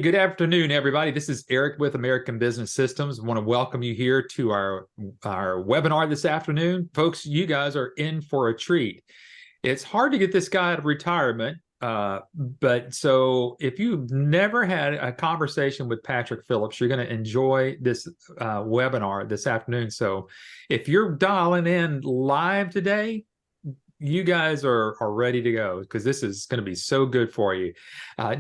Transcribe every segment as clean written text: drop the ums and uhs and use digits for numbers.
good afternoon, everybody. This is Eric with American Business Systems. I want to welcome you here to our webinar this afternoon. Folks, you guys are in for a treat. It's hard to get this guy out of retirement, but so if you've never had a conversation with Patrick Phillips, you're going to enjoy this webinar this afternoon. So if you're dialing in live today, you guys are ready to go because this is going to be so good for you.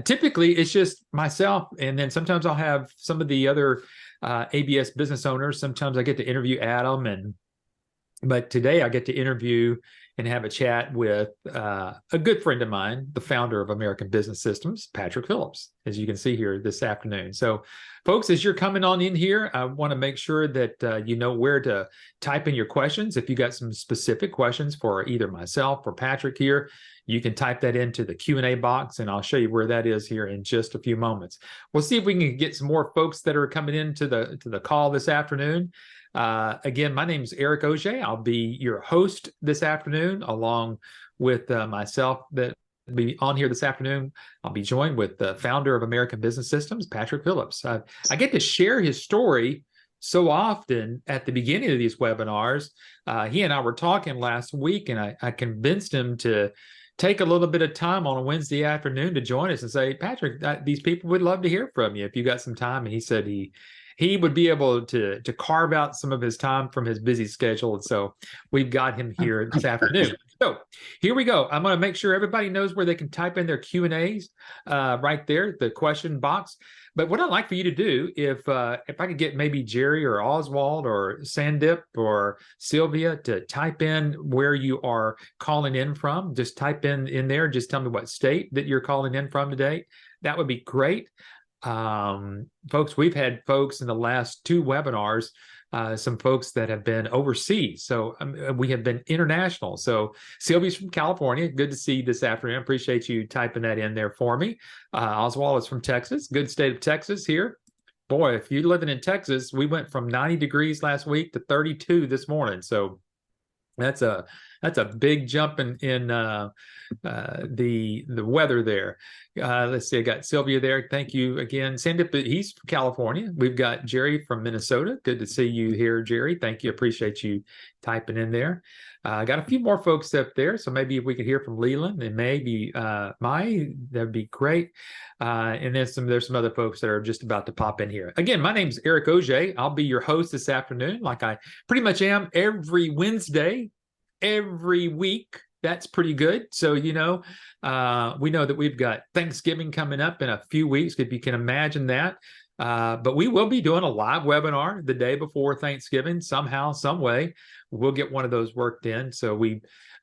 Typically, it's just myself, and then sometimes I'll have some of the other ABS business owners. Sometimes I get to interview Adam, but today I get to interview and have a chat with a good friend of mine, the founder of American Business Systems, Patrick Phillips, as you can see here this afternoon. So, folks, as you're coming on in here, I want to make sure that you know where to type in your questions. If you got some specific questions for either myself or Patrick here, you can type that into the Q&A box, and I'll show you where that is here in just a few moments. We'll see if we can get some more folks that are coming into the call this afternoon. Again, my name is Eric Auger. I'll be your host this afternoon, along with myself that will be on here this afternoon. I'll be joined with the founder of American Business Systems, Patrick Phillips. I get to share his story so often at the beginning of these webinars. He and I were talking last week, and I convinced him to take a little bit of time on a Wednesday afternoon to join us and say, Patrick, these people would love to hear from you if you got some time. And he said he would be able to carve out some of his time from his busy schedule. And so we've got him here this afternoon. So here we go. I'm going to make sure everybody knows where they can type in their Q&As right there, the question box. But what I'd like for you to do, if I could get maybe Jerry or Oswald or Sandip or Sylvia to type in where you are calling in from, just type in there. Just tell me what state that you're calling in from today. That would be great. Folks, we've had folks in the last two webinars, some folks that have been overseas. So we have been international. So Sylvia's from California. Good to see you this afternoon. I appreciate you typing that in there for me. Oswald is from Texas. Good state of Texas here. Boy, if you're living in Texas, we went from 90 degrees last week to 32 this morning. So that's a big jump in the weather there. Let's see, I got Sylvia there. Thank you again. Sandip, he's from California. We've got Jerry from Minnesota. Good to see you here, Jerry. Thank you. Appreciate you typing in there. I got a few more folks up there, so maybe if we could hear from Leland and maybe that'd be great. And then there's some other folks that are just about to pop in here. Again, my name's Eric Auger. I'll be your host this afternoon, like I pretty much am every Wednesday, every week. That's pretty good. So, we know that we've got Thanksgiving coming up in a few weeks, if you can imagine that. But we will be doing a live webinar the day before Thanksgiving, somehow, some way. We'll get one of those worked in. So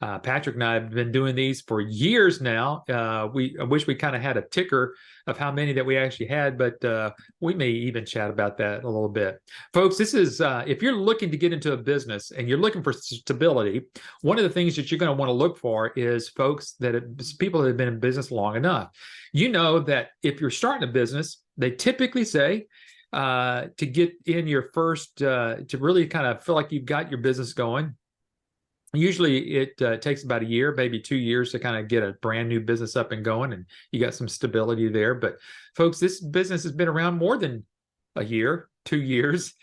Patrick and I have been doing these for years now. I wish we kind of had a ticker of how many that we actually had, but we may even chat about that a little bit. Folks, this is, if you're looking to get into a business and you're looking for stability, one of the things that you're going to want to look for is people that have been in business long enough. You know that if you're starting a business, they typically say to get in your first, to really kind of feel like you've got your business going. Usually it takes about a year, maybe 2 years to kind of get a brand new business up and going, and you got some stability there. But folks, this business has been around more than a year, 2 years.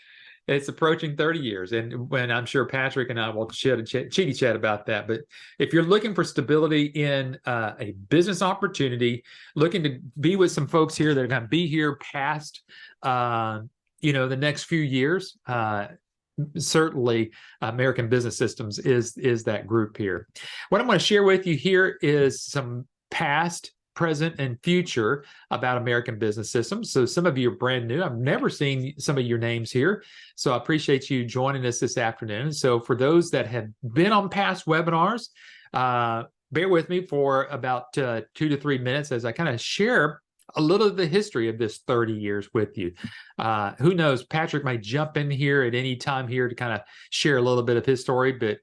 It's approaching 30 years. And when I'm sure Patrick and I will chitty chat about that. But if you're looking for stability in a business opportunity, looking to be with some folks here that are going to be here past, the next few years, certainly American Business Systems is that group here. What I'm going to share with you here is some past, present, and future about American Business Systems. So some of you are brand new. I've never seen some of your names here. So I appreciate you joining us this afternoon. So for those that have been on past webinars, bear with me for about 2 to 3 minutes as I kind of share a little of the history of this 30 years with you. Who knows, Patrick might jump in here at any time here to kind of share a little bit of his story, but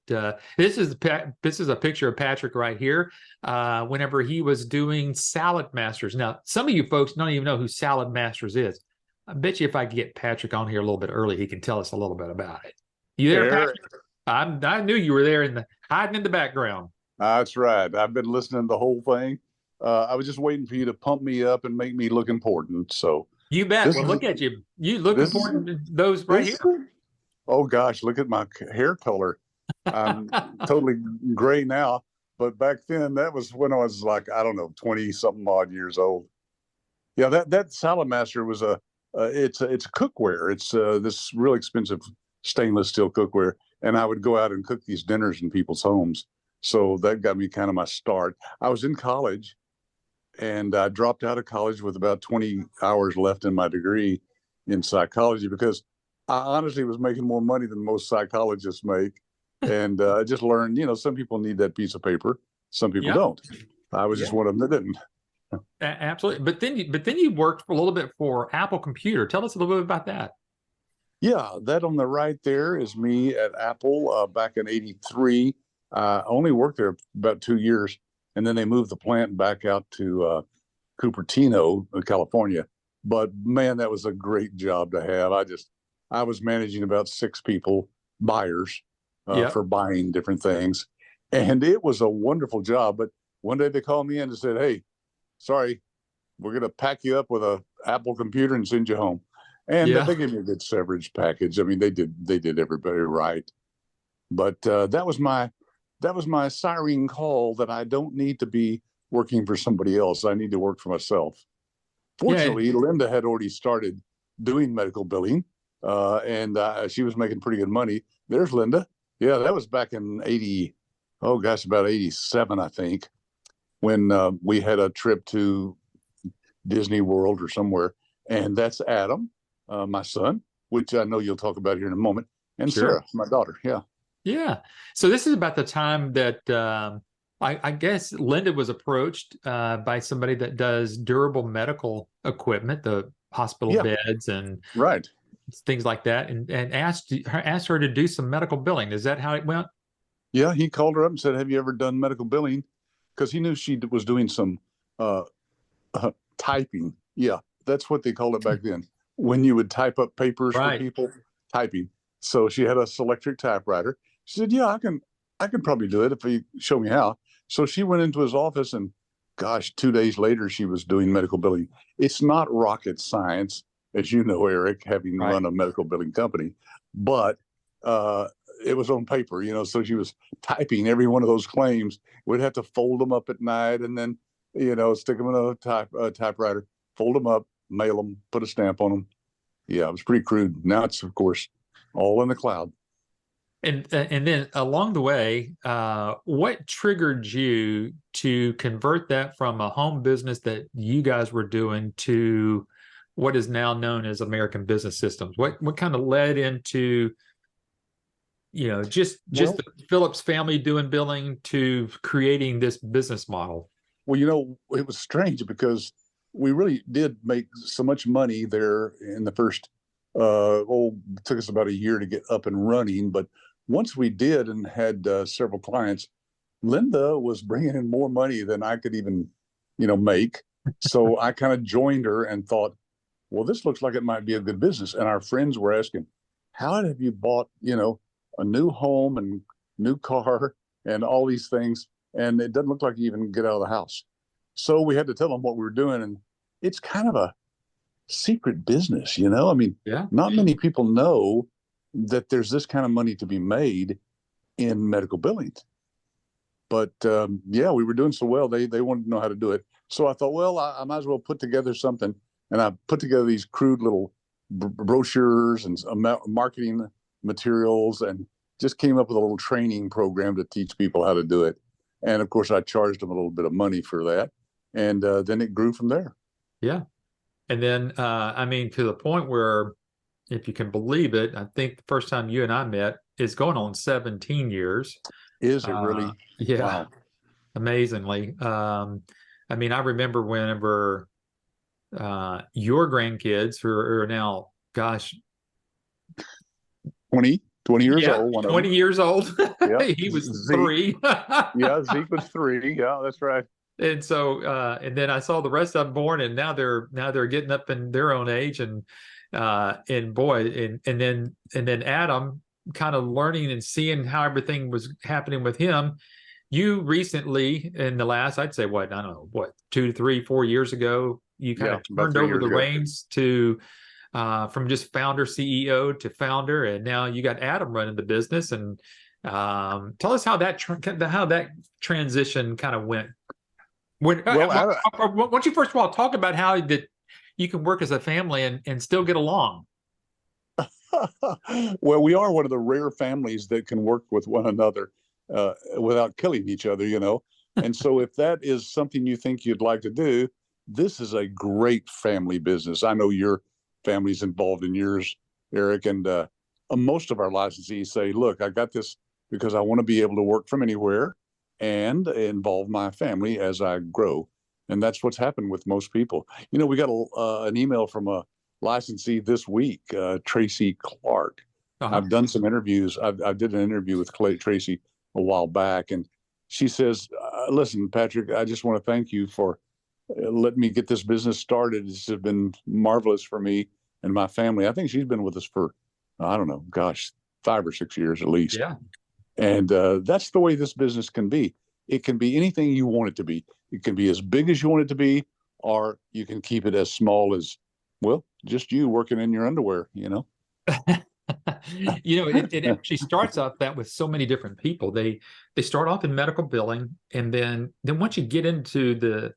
this is a picture of Patrick right here whenever he was doing Salad Masters. Now, some of you folks don't even know who Salad Masters is. I bet you if I could get Patrick on here a little bit early, he can tell us a little bit about it. You there, Patrick? I knew you were there hiding in the background. That's right. I've been listening to the whole thing. I was just waiting for you to pump me up and make me look important. So You bet. this Well, is look at you. You look this is important to those right this. here. Oh gosh, look at my hair color. I'm totally gray now, but back then that was when I was like, I don't know, 20 something odd years old. Yeah, that Salad Master was it's a cookware. It's this real expensive stainless steel cookware, and I would go out and cook these dinners in people's homes. So that got me kind of my start. I was in college, and I dropped out of college with about 20 hours left in my degree in psychology because I honestly was making more money than most psychologists make. And I just learned, some people need that piece of paper, some people Yeah. don't. I was Yeah. just one of them that didn't. Absolutely. But then you worked for a little bit for Apple Computer. Tell us a little bit about that. Yeah, that on the right there is me at Apple back in '83. I only worked there about 2 years, and then they moved the plant back out to Cupertino, California. But man, that was a great job to have. I was managing about 6 people, buyers, Yeah. for buying different things. And it was a wonderful job. But one day they called me in and said, "Hey, sorry, we're going to pack you up with a Apple computer and send you home." And Yeah. they gave me a good severance package. I mean, they did everybody right. But that was my siren call that I don't need to be working for somebody else. I need to work for myself. Yeah. Fortunately, Linda had already started doing medical billing, and she was making pretty good money. There's Linda. Yeah, that was back in oh gosh, about '87, I think, when we had a trip to Disney World or somewhere. And that's Adam, my son, which I know you'll talk about here in a moment, and Sure. Sarah, my daughter. Yeah. Yeah. So this is about the time that I guess Linda was approached by somebody that does durable medical equipment, the hospital Yeah. beds and Right. things like that, and asked her to do some medical billing. Is that how it went? Yeah. He called her up and said, "Have you ever done medical billing?" Because he knew she was doing some uh, typing. Yeah. That's what they called it back then. When you would type up papers for Right. people, typing. So she had a electric typewriter. She said, "Yeah, I can probably do it if you show me how." So she went into his office, and gosh, 2 days later she was doing medical billing. It's not rocket science, as you know, Eric, having Right. run a medical billing company, but uh, it was on paper, so she was typing every one of those claims. We'd have to fold them up at night and then, stick them in a typewriter, fold them up, mail them, put a stamp on them. Yeah, it was pretty crude. Now it's, of course, all in the cloud. And then along the way, what triggered you to convert that from a home business that you guys were doing to what is now known as American Business Systems? What kind of led into, just Well, the Phillips family doing billing to creating this business model? well, it was strange because we really did make so much money there in the first, it took us about a year to get up and running. But once we did and had several clients, Linda was bringing in more money than I could even, make. So I kind of joined her and thought, well, this looks like it might be a good business. And our friends were asking, how have you bought, a new home and new car and all these things? And it doesn't look like you even get out of the house. So we had to tell them what we were doing. And it's kind of a secret business, I mean, Yeah. not many people know that there's this kind of money to be made in medical billing. But yeah, we were doing so well, they wanted to know how to do it. So I thought, well, I might as well put together something. And I put together these crude little brochures and marketing materials and just came up with a little training program to teach people how to do it. And of course, I charged them a little bit of money for that. And then it grew from there. Yeah. And then, I mean, to the point where, if you can believe it, I think the first time you and I met is going on 17 years. Is it really? Yeah, Wow. amazingly. I mean, I remember whenever your grandkids, who are now, gosh, 20 years yeah, old, one of 20 them. years old. Yep. He was Zeke. 3. Yeah, Zeke was 3. Yeah, that's right. And so, and then I saw the rest of them born, and now they're getting up in their own age, and boy, and then Adam kind of learning and seeing how everything was happening with him. you recently, in the last, I'd say, what, I don't know, what, 2, 3, 4 years ago, you kind Yeah, of about turned three over years the ago. reins to from just founder CEO to founder, and now you got Adam running the business. And tell us how that transition kind of went. When Well, why don't you first of all talk about how that you can work as a family and still get along? well, we are one of the rare families that can work with one another without killing each other, you know. And so, if that is something you think you'd like to do, this is a great family business. I know your family's involved in yours, Eric, and most of our licensees say, "Look, I got this because I want to be able to work from anywhere and involve my family as I grow." And that's what's happened with most people. You know, we got an email from a licensee this week, Tracy Clark. Uh-huh. I've done some interviews. I did an interview with Tracy a while back, and she says, "Listen, Patrick, I just want to thank you for letting me get this business started. This has been marvelous for me and my family." I think she's been with us for, I don't know, gosh, 5 or 6 years at least. Yeah. And that's the way this business can be. It can be anything you want it to be. It can be as big as you want it to be, or you can keep it as small as, well, just you working in your underwear, you know? It actually starts off that with so many different people. They start off in medical billing, and then once you get into the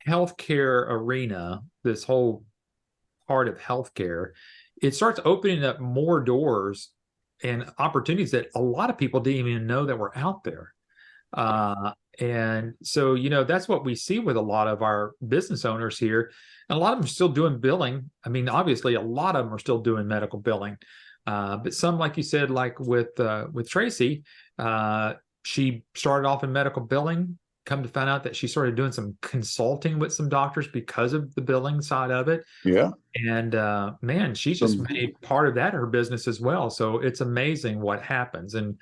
healthcare arena, this whole part of healthcare, it starts opening up more doors and opportunities that a lot of people didn't even know that were out there. And so, that's what we see with a lot of our business owners here. And a lot of them are still doing billing. I mean, obviously, a lot of them are still doing medical billing. But some, like you said, like with Tracy, she started off in medical billing. Come to find out that she started doing some consulting with some doctors because of the billing side of it. Yeah. And man, she's just From made part of that her business as well. So it's amazing what happens. And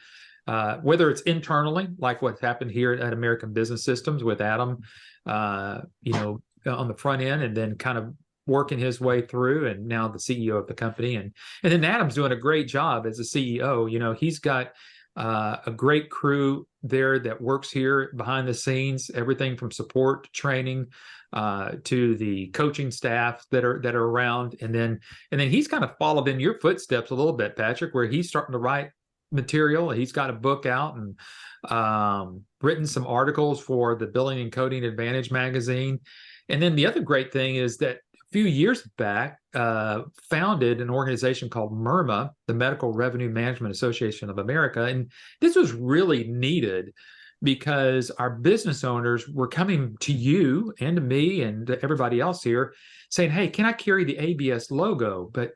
whether it's internally, like what's happened here at American Business Systems with Adam, on the front end, and then kind of working his way through, and now the CEO of the company, and then Adam's doing a great job as a CEO. He's got a great crew there that works here behind the scenes, everything from support to training to the coaching staff that are around, and then he's kind of followed in your footsteps a little bit, Patrick, where he's starting to write material. He's got a book out and written some articles for the Billing and Coding Advantage magazine. And then the other great thing is that a few years back, founded an organization called MERMA, the Medical Revenue Management Association of America. And this was really needed because our business owners were coming to you and to me and to everybody else here saying, "Hey, can I carry the ABS logo?" But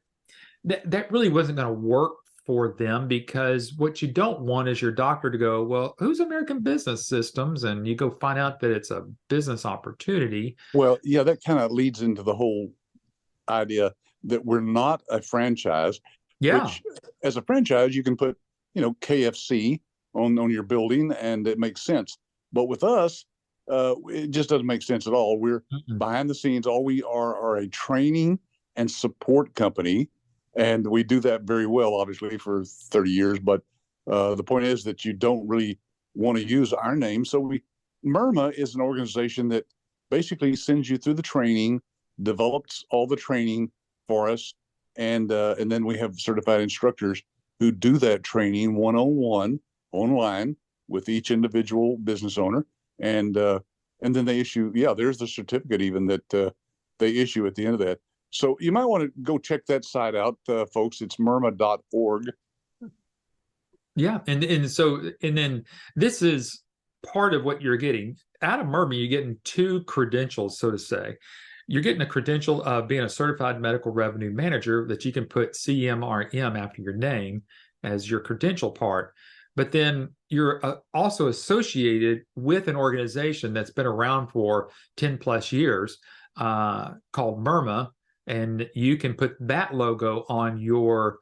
that really wasn't going to work for them, because what you don't want is your doctor to go, "Well, who's American Business Systems?" And you go find out that it's a business opportunity. Well, yeah, that kind of leads into the whole idea that we're not a franchise, Yeah. which as a franchise, you can put, KFC on your building and it makes sense. But with us, it just doesn't make sense at all. We're Mm-mm. behind the scenes. All we are a training and support company. And we do that very well, obviously, for 30 years. But the point is that you don't really want to use our name. So MERMA is an organization that basically sends you through the training, develops all the training for us, and then we have certified instructors who do that training one-on-one online with each individual business owner, and then they issue, yeah, there's the certificate even that they issue at the end of that. So you might want to go check that site out, folks. It's merma.org. Yeah. And then this is part of what you're getting. Out of MERMA, you're getting two credentials, so to say. You're getting a credential of being a certified medical revenue manager that you can put CMRM after your name as your credential part. But then you're also associated with an organization that's been around for 10 plus years called MERMA. And you can put that logo on your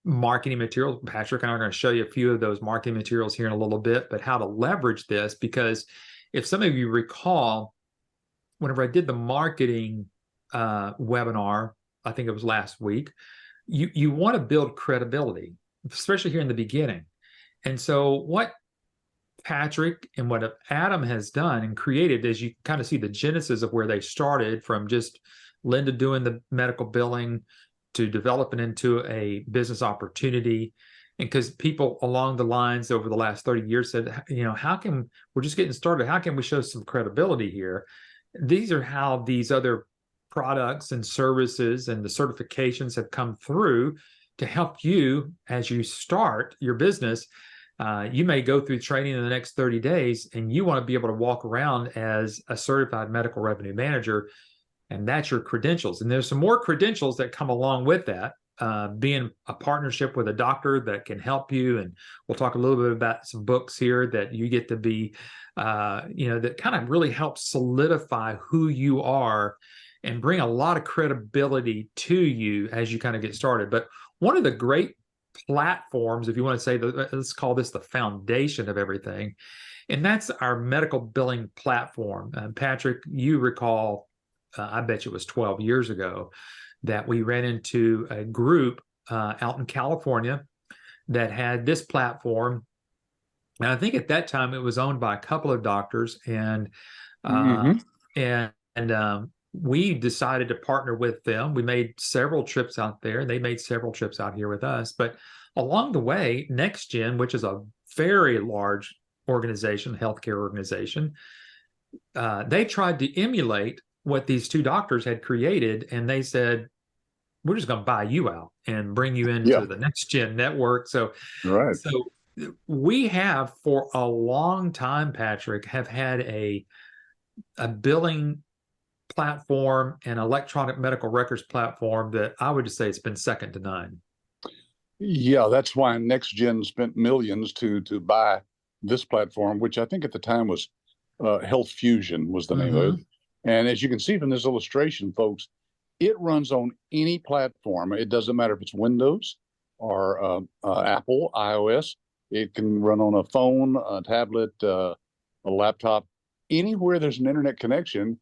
marketing materials. Patrick and I are going to show you a few of those marketing materials here in a little bit, but how to leverage this, because if some of you recall, whenever I did the marketing webinar, I think it was last week, you want to build credibility, especially here in the beginning. And so what Patrick and what Adam has done and created, as you kind of see the genesis of where they started from just Linda doing the medical billing to developing into a business opportunity. And because people along the lines over the last 30 years said, how can we're just getting started? How can we show some credibility here? These are how these other products and services and the certifications have come through to help you as you start your business. You may go through training in the next 30 days and you want to be able to walk around as a certified medical revenue manager, and that's your credentials. And there's some more credentials that come along with that, being a partnership with a doctor that can help you. And we'll talk a little bit about some books here that you get to be, that kind of really help solidify who you are and bring a lot of credibility to you as you kind of get started. But one of the great platforms, if you want to say, let's call this the foundation of everything, and that's our medical billing platform. Patrick, you recall, I bet you it was 12 years ago, that we ran into a group out in California that had this platform. And I think at that time it was owned by a couple of doctors, and we decided to partner with them. We made several trips out there. They made several trips out here with us. But along the way, NextGen, which is a very large organization, healthcare organization, they tried to emulate what these two doctors had created. And they said, we're just going to buy you out and bring you into the NextGen network. So we have for a long time, Patrick, have had a billing platform and electronic medical records platform that I would just say it's been second to none. Yeah, that's why NextGen spent millions to buy this platform, which I think at the time was Health Fusion was the name of it. And as you can see from this illustration, folks, it runs on any platform. It doesn't matter if it's Windows or Apple, iOS. It can run on a phone, a tablet, a laptop. Anywhere there's an internet connection,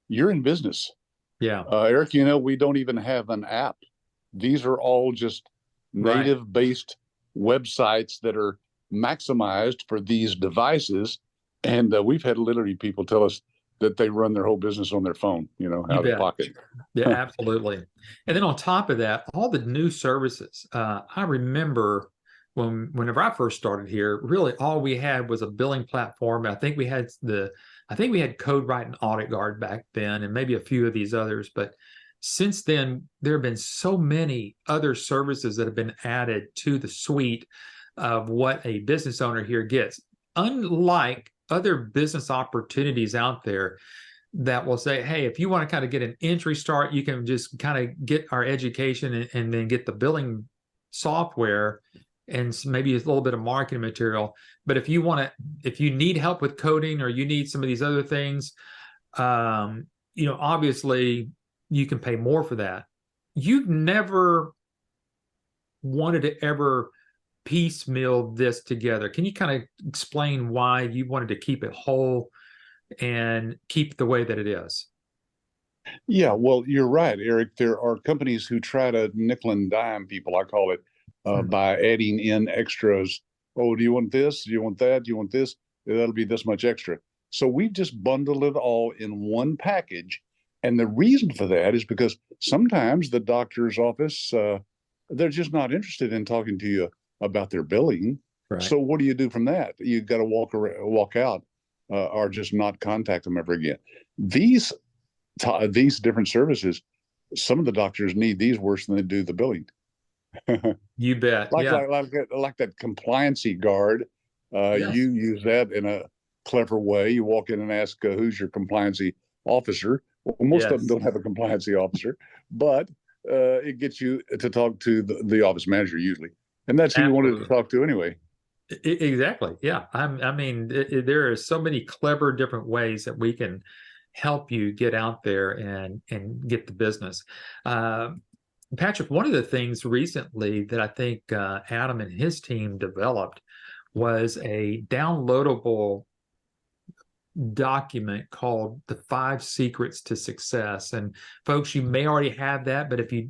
you're in business. Yeah. Eric, we don't even have an app. These are all just native-based websites that are maximized for these devices. And we've had literally people tell us that they run their whole business on their phone, out of pocket. Yeah, absolutely. And then on top of that, all the new services. I remember whenever I first started here, really all we had was a billing platform. I think we had CodeWrite and Audit Guard back then, and maybe a few of these others. But since then, there have been so many other services that have been added to the suite of what a business owner here gets. Unlike other business opportunities out there that will say, hey, if you want to kind of get an entry start, you can just kind of get our education and then get the billing software and maybe a little bit of marketing material. But if you need help with coding or you need some of these other things, obviously you can pay more for that. You've never wanted to ever piecemeal this together. Can you kind of explain why you wanted to keep it whole and keep the way that it is? Yeah, well, you're right, Eric. There are companies who try to nickel and dime people, I call it, by adding in extras. Oh, do you want this? Do you want that? Do you want this? That'll be this much extra. So we've just bundled it all in one package. And the reason for that is because sometimes the doctor's office, they're just not interested in talking to you about their billing. Right. So what do you do from that? You got to walk out, or just not contact them ever again. These different services, some of the doctors need these worse than they do the billing. You bet. like that compliancy guard. Yes. You use that in a clever way. You walk in and ask, who's your compliancy officer? Well, most of them don't have a compliancy officer, but it gets you to talk to the office manager usually. And that's who you wanted to talk to anyway. Exactly. Yeah. There are so many clever different ways that we can help you get out there and get the business. Patrick, one of the things recently that I think Adam and his team developed was a downloadable document called The 5 Secrets to Success. And folks, you may already have that, but if you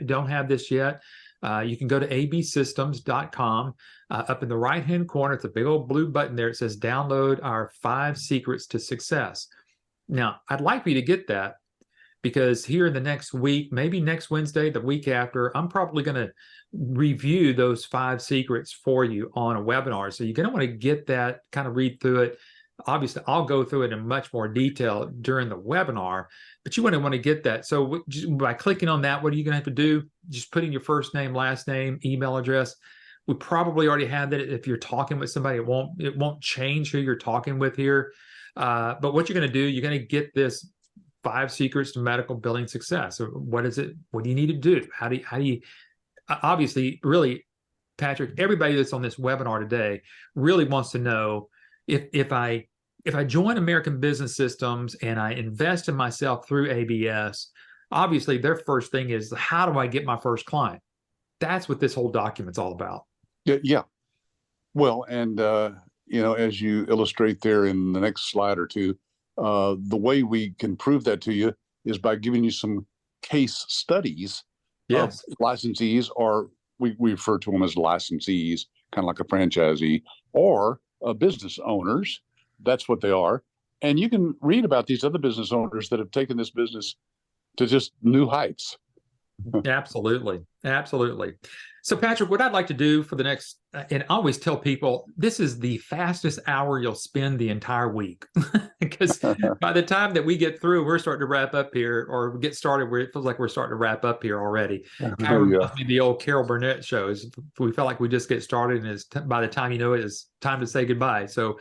don't have this yet, You can go to absystems.com. Up in the right-hand corner, it's a big old blue button there. It says download our 5 secrets to success. Now, I'd like for you to get that because here in the next week, maybe next Wednesday, the week after, I'm probably going to review those 5 secrets for you on a webinar. So you're going to want to get that, kind of read through it. Obviously, I'll go through it in much more detail during the webinar, but you want to get that. So by clicking on that, what are you going to have to do? Just put in your first name, last name, email address. We probably already have that. If you're talking with somebody, it won't change who you're talking with here. But what you're going to do, you're going to get this 5 secrets to medical billing success. So what is it? What do you need to do? How do you obviously, really, Patrick, everybody that's on this webinar today really wants to know if I join American Business Systems and I invest in myself through ABS, obviously their first thing is, how do I get my first client? That's what this whole document's all about. Yeah. Well, and as you illustrate there in the next slide or two, the way we can prove that to you is by giving you some case studies of licensees, or we refer to them as licensees, kind of like a franchisee, or business owners. That's what they are. And you can read about these other business owners that have taken this business to just new heights. Absolutely. Absolutely. So, Patrick, what I'd like to do for the next, and I always tell people, this is the fastest hour you'll spend the entire week. Because by the time that we get through, we're starting to wrap up here, or get started where it feels like we're starting to wrap up here already. Kind of reminds me of the old Carol Burnett shows. We felt like we just get started, and by the time you know it, it's time to say goodbye. So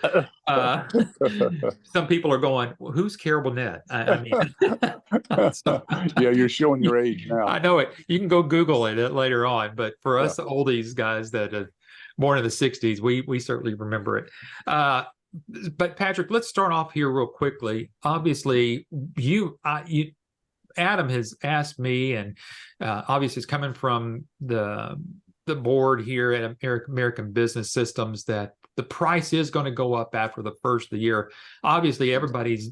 some people are going, well, who's Carol Burnett? I mean, so, yeah, you're showing your age now. I know it. You can go Google it later on, but for us oldies guys that are born in the 60s, we certainly remember it. But Patrick, let's start off here real quickly. Obviously, Adam has asked me, and obviously it's coming from the board here at American Business Systems, that the price is going to go up after the first of the year. Obviously, everybody's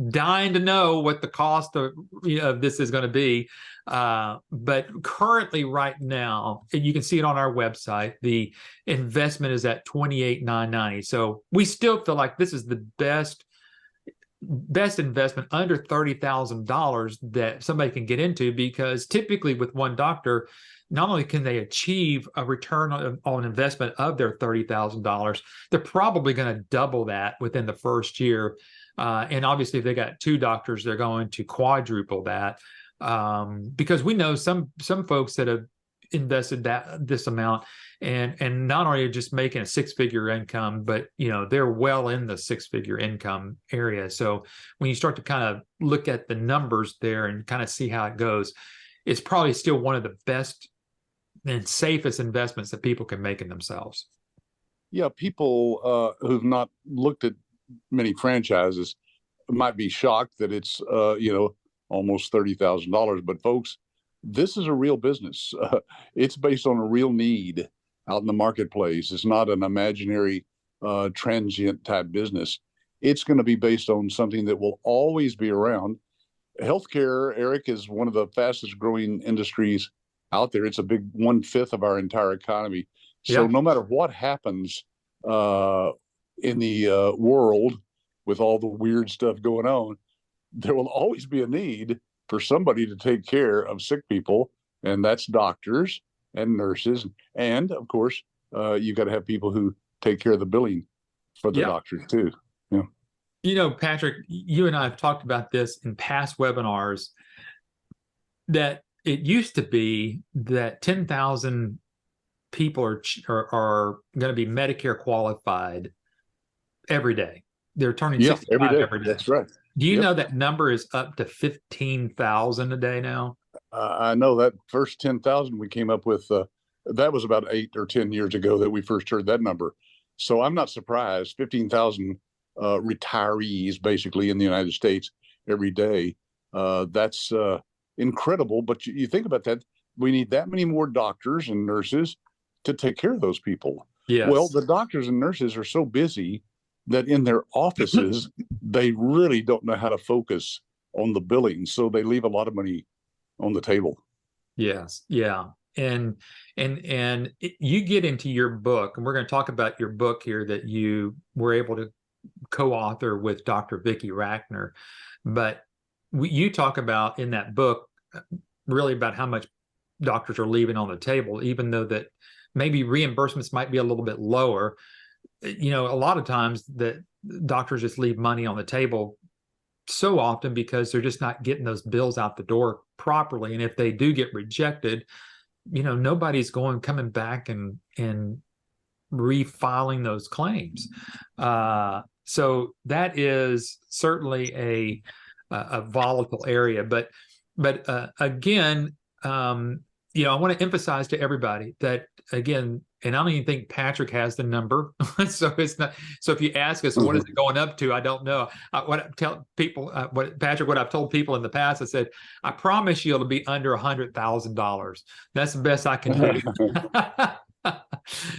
dying to know what the cost of this is going to be. But currently, right now, and you can see it on our website, the investment is at $28,990. So we still feel like this is the best investment under $30,000 that somebody can get into, because typically with one doctor, not only can they achieve a return on investment of their $30,000, they're probably going to double that within the first year. And obviously, if they got 2 doctors, they're going to quadruple that, because we know some folks that have invested this amount and not only just making a 6-figure income, but they're well in the 6-figure income area. So when you start to kind of look at the numbers there and kind of see how it goes, it's probably still one of the best and safest investments that people can make in themselves. Yeah, people who've not looked at many franchises might be shocked that it's almost $30,000. But folks, this is a real business. It's based on a real need out in the marketplace. It's not an imaginary transient type business. It's going to be based on something that will always be around. Healthcare, Eric, is one of the fastest growing industries out there. It's a big 1/5 of our entire economy. So no matter what happens in the world with all the weird stuff going on, there will always be a need for somebody to take care of sick people, and that's doctors and nurses. And of course, you got to have people who take care of the billing for the doctors too. Yeah. Patrick, you and I have talked about this in past webinars, that it used to be that 10,000 people are going to be Medicare qualified every day. They're turning 65 every day. That's right. Do you know that number is up to 15,000 a day now? I know that first 10,000 we came up with, that was about 8 or 10 years ago that we first heard that number. So I'm not surprised. 15,000 retirees basically in the United States every day. That's incredible. But you think about that. We need that many more doctors and nurses to take care of those people. Yes. Well, the doctors and nurses are so busy that in their offices, they really don't know how to focus on the billing. So they leave a lot of money on the table. Yes. Yeah. You get into your book, and we're going to talk about your book here that you were able to co-author with Dr. Vicki Rackner. But you talk about in that book really about how much doctors are leaving on the table, even though that maybe reimbursements might be a little bit lower. A lot of times that doctors just leave money on the table so often because they're just not getting those bills out the door properly. And if they do get rejected, nobody's coming back and refiling those claims. So that is certainly a volatile area. But again, I want to emphasize to everybody that, again, and I don't even think Patrick has the number. So it's not. So if you ask us, what is it going up to? I don't know. What I tell people, what I've told people in the past, I said, I promise you it'll be under $100,000. That's the best I can do.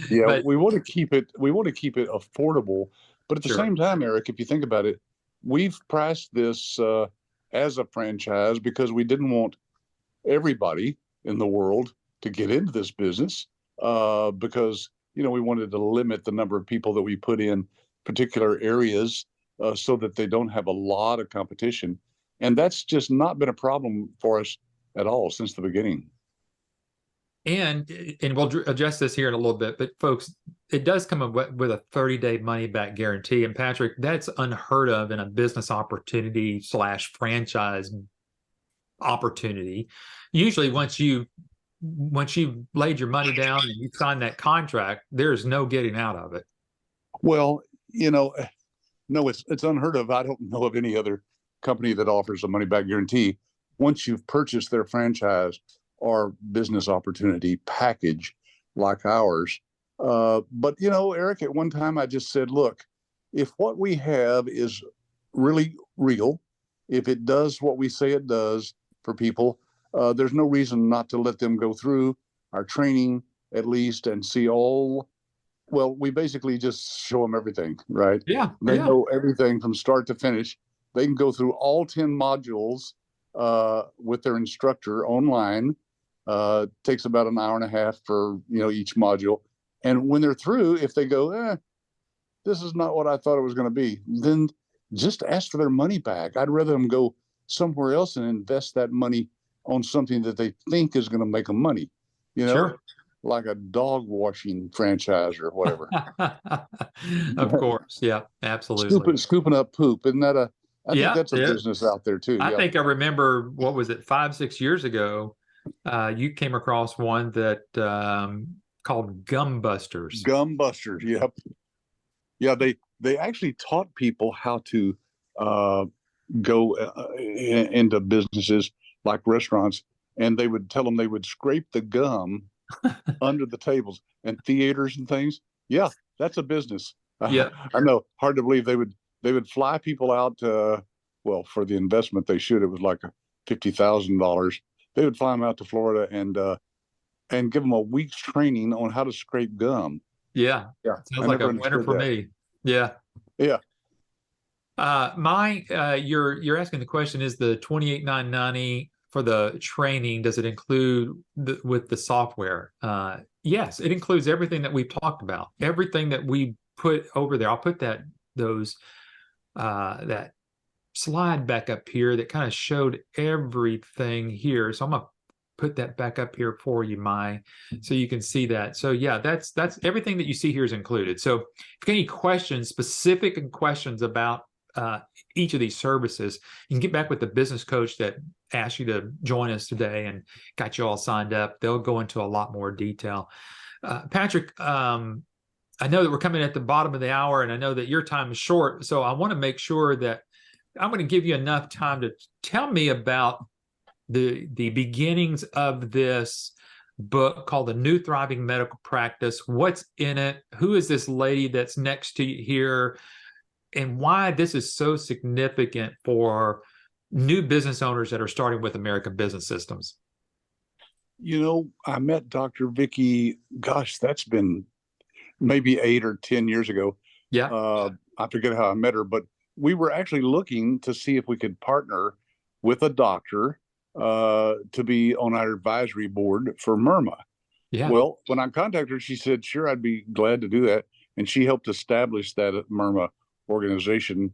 Yeah, But we want to keep it affordable, but at the sure. same time, Eric, if you think about it, we've priced this as a franchise because we didn't want everybody in the world to get into this business, because we wanted to limit the number of people that we put in particular areas, so that they don't have a lot of competition, and that's just not been a problem for us at all since the beginning. And we'll address this here in a little bit, but folks, it does come with a 30-day money-back guarantee. And Patrick, that's unheard of in a business opportunity / franchise opportunity. Usually, once you've laid your money down and you sign that contract, there's no getting out of it. Well, no, it's unheard of. I don't know of any other company that offers a money-back guarantee once you've purchased their franchise or business opportunity package like ours. But Eric, at one time I just said, look, if what we have is really real, if it does what we say it does for people, there's no reason not to let them go through our training at least and see all. Well, we basically just show them everything, right? Yeah. They know everything from start to finish. They can go through all 10 modules with their instructor online. Takes about an hour and a half for each module, and when they're through, if they go, this is not what I thought it was going to be, then just ask for their money back. I'd rather them go somewhere else and invest that money on something that they think is going to make them money, Sure. like a dog washing franchise or whatever. Of course. Yeah, absolutely. Scooping up poop. Isn't that I think that's a Yeah. business out there too. I think I remember, what was it, 5-6 years ago, you came across one that called Gum Busters. Gum Busters, yep. Yeah, they actually taught people how to go into businesses like restaurants, and they would tell them they would scrape the gum under the tables and theaters and things. Yeah, that's a business. Yeah. I know, hard to believe they would fly people out. Well, for the investment they should, it was like $50,000. They would fly them out to Florida and give them a week's training on how to scrape gum. Yeah. Yeah. Sounds like a winner for me. Yeah. Yeah. You're asking the question, is the $28,990 for the training, does it include with the software? Yes, it includes everything that we've talked about, everything that we put over there. I'll put that slide back up here that kind of showed everything here. So I'm gonna put that back up here for you, so you can see that. So yeah, that's everything that you see here is included. So if you have any questions, specific questions about each of these services, you can get back with the business coach that asked you to join us today and got you all signed up. They'll go into a lot more detail. Patrick, I know that we're coming at the bottom of the hour, and I know that your time is short, so I want to make sure that I'm going to give you enough time to tell me about the beginnings of this book called The New Thriving Medical Practice. What's in it? Who is this lady that's next to you here? And why this is so significant for new business owners that are starting with American Business Systems. I met Dr. Vicki, gosh, that's been maybe 8 or 10 years ago. Yeah. I forget how I met her, but we were actually looking to see if we could partner with a doctor to be on our advisory board for MIRMA. Yeah. Well, when I contacted her, she said, sure, I'd be glad to do that. And she helped establish that MIRMA organization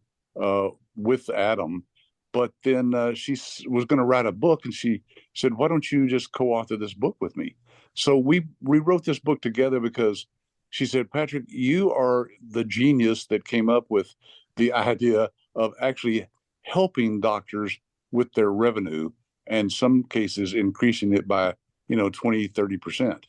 with Adam. But then she was going to write a book, and she said, why don't you just co-author this book with me? So we wrote this book together because she said, Patrick, you are the genius that came up with the idea of actually helping doctors with their revenue, and some cases increasing it by 20-30%.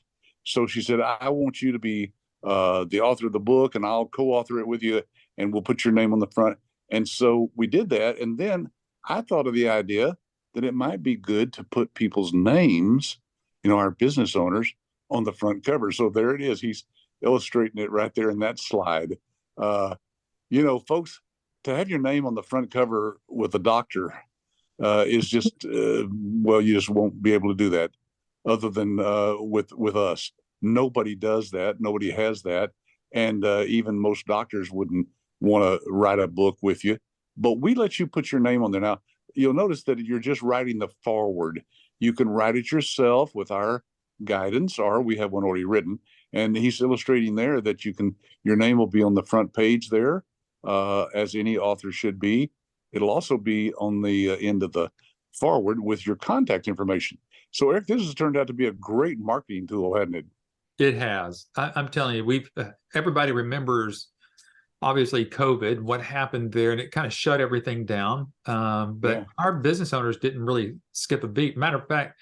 So she said, I want you to be the author of the book, and I'll co-author it with you, and we'll put your name on the front. And so we did that. And then I thought of the idea that it might be good to put people's names, our business owners, on the front cover. So there it is. He's illustrating it right there in that slide. Folks, to have your name on the front cover with a doctor is just, well, you just won't be able to do that other than with us. Nobody does that. Nobody has that. And even most doctors wouldn't want to write a book with you. But we let you put your name on there. Now, you'll notice that you're just writing the forward. You can write it yourself with our guidance, or we have one already written. And he's illustrating there that your name will be on the front page there, as any author should be. It'll also be on the end of the forward with your contact information. So, Eric, this has turned out to be a great marketing tool, hasn't it? It has. I'm telling you, everybody remembers obviously COVID, what happened there, and it kind of shut everything down. But our business owners didn't really skip a beat. Matter of fact,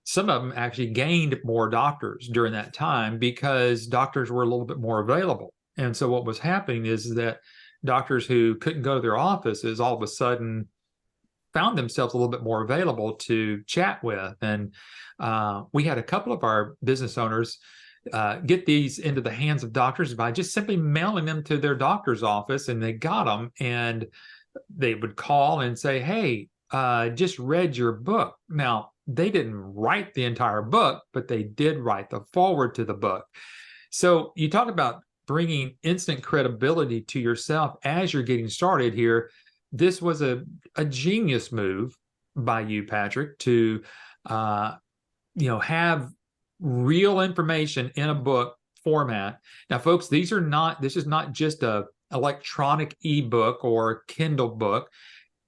some of them actually gained more doctors during that time because doctors were a little bit more available. And so what was happening is that doctors who couldn't go to their offices all of a sudden found themselves a little bit more available to chat with. And we had a couple of our business owners get these into the hands of doctors by just simply mailing them to their doctor's office, and they got them, and they would call and say, hey, just read your book. Now, they didn't write the entire book, but they did write the forward to the book. So you talk about bringing instant credibility to yourself as you're getting started here. This was a genius move by you, Patrick, to have real information in a book format. Now, folks, this is not just a electronic ebook or Kindle book.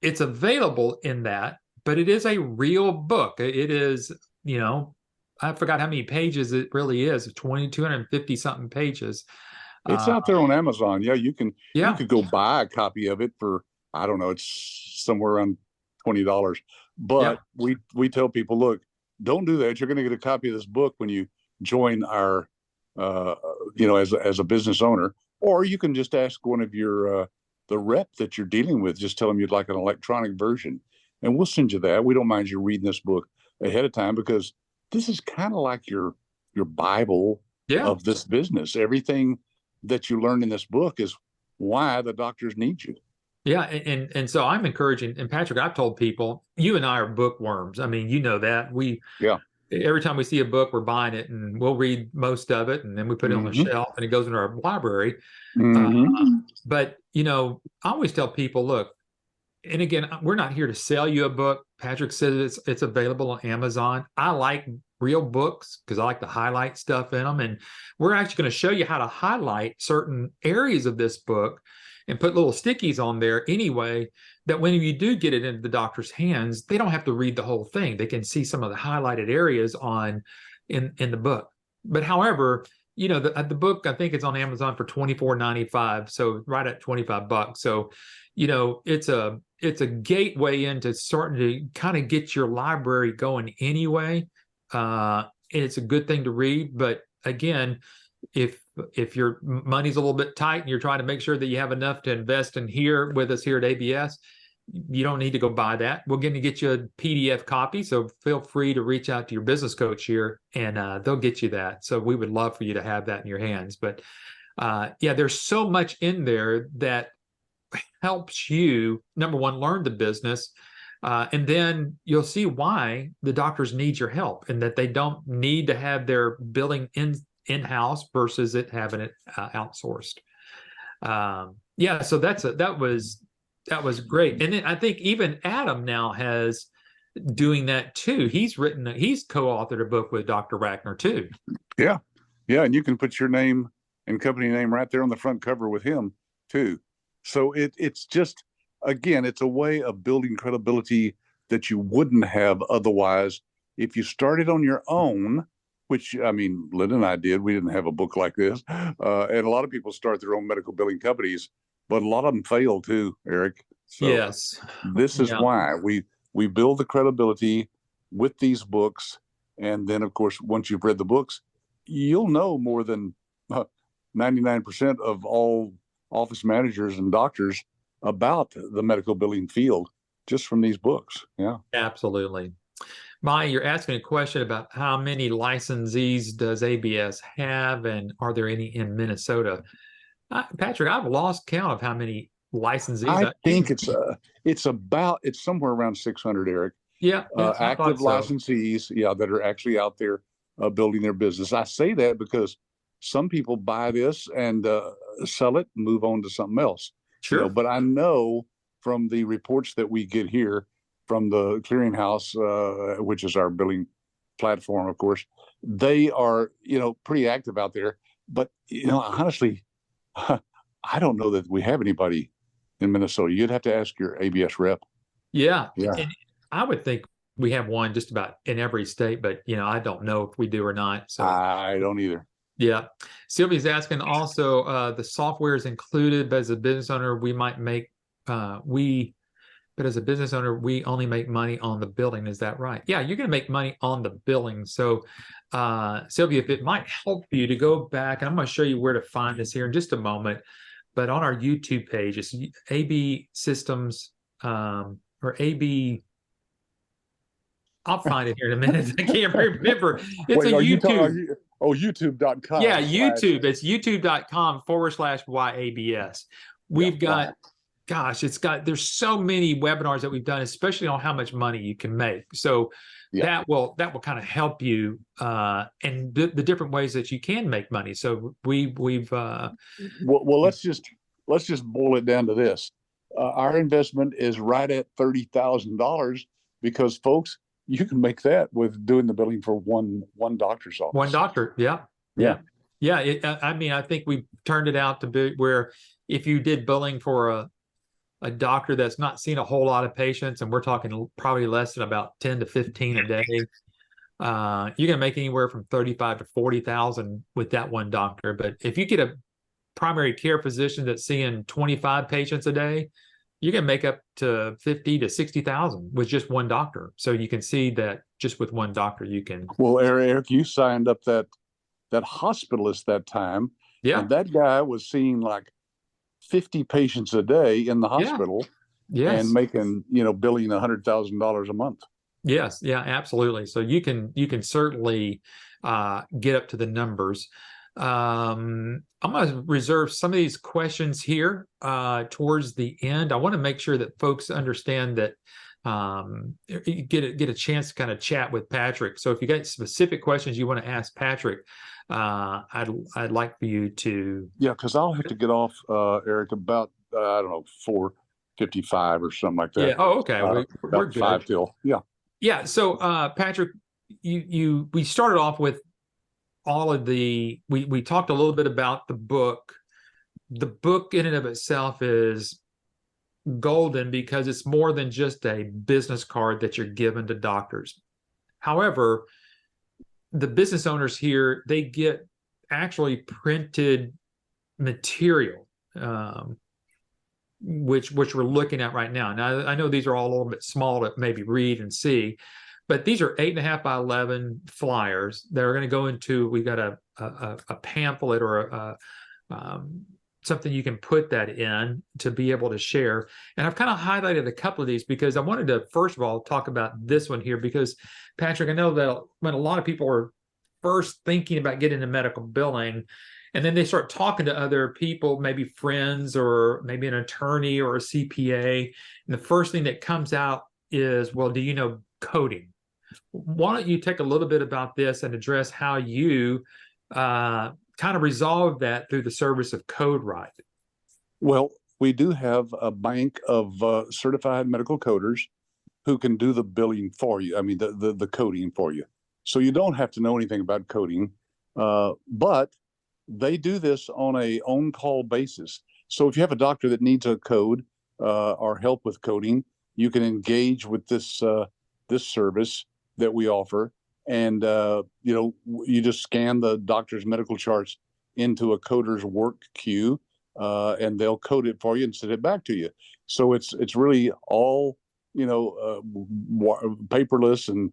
It's available in that, but it is a real book. It is, I forgot how many pages it really is, 250 something pages. It's out there on Amazon. Yeah, you could go buy a copy of it for, I don't know, it's somewhere around $20. But we tell people, look, don't do that. You're going to get a copy of this book when you join our, as a business owner, or you can just ask one of your the rep that you're dealing with. Just tell them you'd like an electronic version, and we'll send you that. We don't mind you reading this book ahead of time, because this is kind of like your Bible of this business. Everything that you learn in this book is why the doctors need you. Yeah, and so I'm encouraging, and Patrick, I've told people, you and I are bookworms. I mean, you know that. Every time we see a book, we're buying it, and we'll read most of it, and then we put it on the shelf, and it goes into our library. But I always tell people, look, and again, we're not here to sell you a book. Patrick says it's available on Amazon. I like real books because I like to highlight stuff in them, and we're actually going to show you how to highlight certain areas of this book and put little stickies on there anyway, that when you do get it into the doctor's hands, they don't have to read the whole thing. They can see some of the highlighted areas in the book. But however, the book, I think it's on Amazon for $24.95, so right at $25. So, it's a gateway into starting to kind of get your library going anyway. It's a good thing to read, but again, if your money's a little bit tight and you're trying to make sure that you have enough to invest in here with us here at ABS, you don't need to go buy that. We're going to get you a PDF copy, so feel free to reach out to your business coach here, and they'll get you that. So we would love for you to have that in your hands. But there's so much in there that helps you, number one, learn the business, and then you'll see why the doctors need your help, and that they don't need to have their billing in-house versus it having it outsourced. So that was great. And then I think even Adam now has doing that too. He's co-authored a book with Dr. Rackner too. Yeah. Yeah. And you can put your name and company name right there on the front cover with him too. So it's just, again, it's a way of building credibility that you wouldn't have otherwise if you started on your own, which, I mean, Linda and I did. We didn't have a book like this. And a lot of people start their own medical billing companies, but a lot of them fail too, Eric. So Yes. this is Yeah. why we build the credibility with these books. And then, of course, once you've read the books, you'll know more than 99% of all office managers and doctors about the medical billing field just from these books. Yeah. Absolutely. Maya, you're asking a question about how many licensees does ABS have, and are there any in Minnesota? Patrick, I've lost count of how many licensees. I think it's somewhere around 600, Eric. Yeah, I Active thought so. licensees, yeah, that are actually out there building their business. I say that because some people buy this and sell it and move on to something else. Sure. But I know from the reports that we get here from the clearinghouse, which is our billing platform, of course, they are, pretty active out there. But, honestly, I don't know that we have anybody in Minnesota. You'd have to ask your ABS rep. Yeah. Yeah. And I would think we have one just about in every state, but I don't know if we do or not. So I don't either. yeah. Sylvia's asking also, the software is included, but as a business owner, we might make but as a business owner, we only make money on the billing. Is that right? Yeah, you're going to make money on the billing. So, Sylvia, if it might help you to go back, and I'm going to show you where to find this here in just a moment, but on our YouTube page, it's AB Systems or AB. I'll find it here in a minute. I can't remember. It's a YouTube. YouTube.com. Yeah, YouTube. It's youtube.com/YABS. We've got, gosh, there's so many webinars that we've done, especially on how much money you can make. So that will kind of help you and the different ways that you can make money. So we've let's just boil it down to this. Our investment is right at $30,000 because, folks, you can make that with doing the billing for one doctor's office. One doctor. Yeah. I mean, I think we turned it out to be where if you did billing for a doctor that's not seen a whole lot of patients, and we're talking probably less than about 10 to 15 a day, you're going to make anywhere from 35 to 40,000 with that one doctor. But if you get a primary care physician that's seeing 25 patients a day, you can make up to 50 to 60,000 with just one doctor. So you can see that just with one doctor, you can. Well, Eric, you signed up that hospitalist that time. Yeah. And that guy was seeing like 50 patients a day in the hospital. Yes. And making, billing $100,000 a month. Yes. Yeah, absolutely. So you can certainly get up to the numbers. I'm going to reserve some of these questions here towards the end. I want to make sure that folks understand that get a chance to kind of chat with Patrick. So if you got specific questions you want to ask Patrick, I'd like for you to. Yeah, because I'll have to get off, Eric, about I don't know 4:55 or something like that. Yeah. Oh, okay. We're good. 5 till. Yeah. Yeah. So Patrick, we started off with all of we talked a little bit about the book. The book in and of itself is golden because it's more than just a business card that you're given to doctors. However, the business owners here, they get actually printed material, which we're looking at right now. Now, I know these are all a little bit small to maybe read and see, but these are 8.5 by 11 flyers that are going to go into. We've got a pamphlet or something you can put that in to be able to share. And I've kind of highlighted a couple of these because I wanted to, first of all, talk about this one here because, Patrick, I know that when a lot of people are first thinking about getting into medical billing, and then they start talking to other people, maybe friends or maybe an attorney or a CPA, and the first thing that comes out is, well, do you know coding? Why don't you take a little bit about this and address how you kind of resolve that through the service of CodeWrite? Well, we do have a bank of certified medical coders who can do the billing for you. I mean, the coding for you. So you don't have to know anything about coding, but they do this on a on-call basis. So if you have a doctor that needs a code or help with coding, you can engage with this service that we offer, and you just scan the doctor's medical charts into a coder's work queue, and they'll code it for you and send it back to you. So it's really all paperless and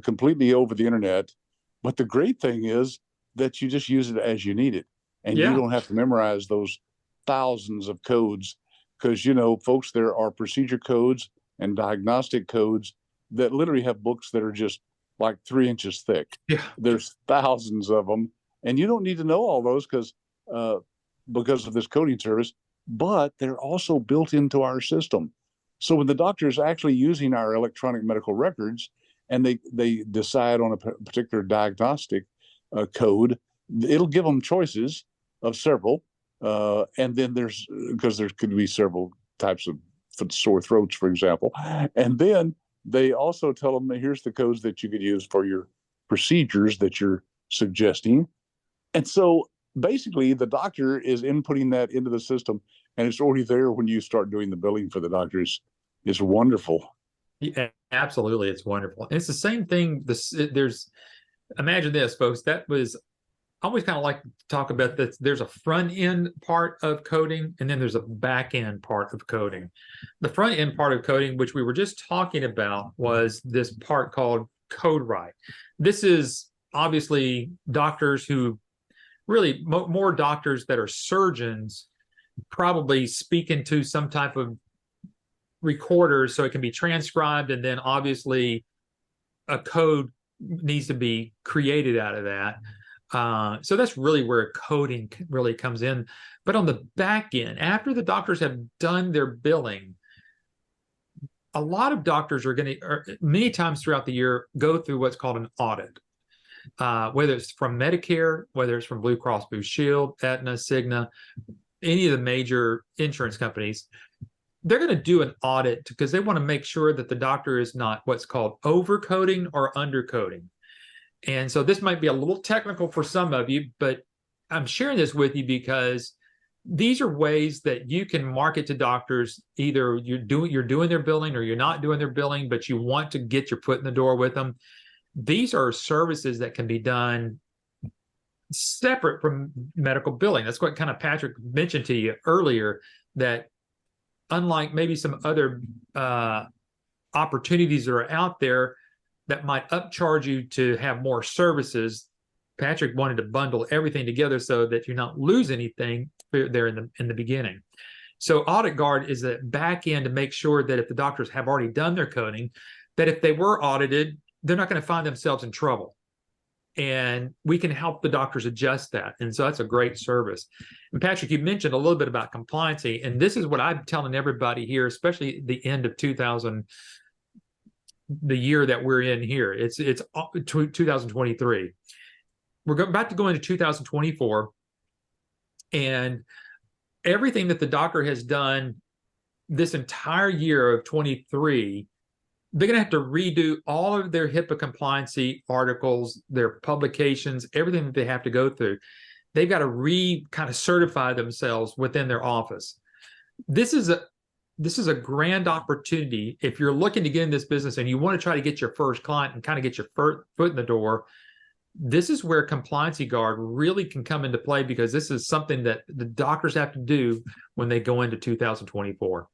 completely over the internet. But the great thing is that you just use it as you need it, and you Yeah. don't have to memorize those thousands of codes, because folks, there are procedure codes and diagnostic codes that literally have books that are just like 3 inches thick. Yeah. There's thousands of them, and you don't need to know all those because of this coding service, but they're also built into our system. So when the doctor is actually using our electronic medical records and they decide on a particular diagnostic code, it'll give them choices of several. And then because there could be several types of sore throats, for example. And then they also tell them, here's the codes that you could use for your procedures that you're suggesting. And so basically the doctor is inputting that into the system, and it's already there when you start doing the billing for the doctors. It's wonderful. Yeah, absolutely. It's wonderful. And it's the same thing. Imagine this, folks. That was, I always kind of like to talk about that. There's a front end part of coding, and then there's a back end part of coding. The front end part of coding, which we were just talking about, was this part called code write. This is obviously doctors who really more doctors that are surgeons, probably speak into some type of recorder so it can be transcribed, and then obviously a code needs to be created out of that. So that's really where coding really comes in. But on the back end, after the doctors have done their billing, a lot of doctors are going to, many times throughout the year, go through what's called an audit. Whether it's from Medicare, whether it's from Blue Cross Blue Shield, Aetna, Cigna, any of the major insurance companies, they're going to do an audit because they want to make sure that the doctor is not what's called overcoding or undercoding. And so this might be a little technical for some of you, but I'm sharing this with you because these are ways that you can market to doctors. Either you're doing their billing or you're not doing their billing, but you want to get your foot in the door with them. These are services that can be done separate from medical billing. That's what kind of Patrick mentioned to you earlier, that unlike maybe some other opportunities that are out there that might upcharge you to have more services, Patrick wanted to bundle everything together so that you're not lose anything there in the beginning. So Audit Guard is the back end to make sure that if the doctors have already done their coding, that if they were audited, they're not going to find themselves in trouble. And we can help the doctors adjust that. And so that's a great service. And Patrick, you mentioned a little bit about compliancy. And this is what I'm telling everybody here, especially the end of 2000, the year that we're in here. It's 2023. We're about to go into 2024. And everything that the doctor has done this entire year of 23, they're going to have to redo all of their HIPAA compliancy articles, their publications, everything that they have to go through. They've got to kind of certify themselves within their office. This is a grand opportunity. If you're looking to get in this business and you want to try to get your first client and kind of get your foot in the door, this is where Compliancy Guard really can come into play, because this is something that the doctors have to do when they go into 2024.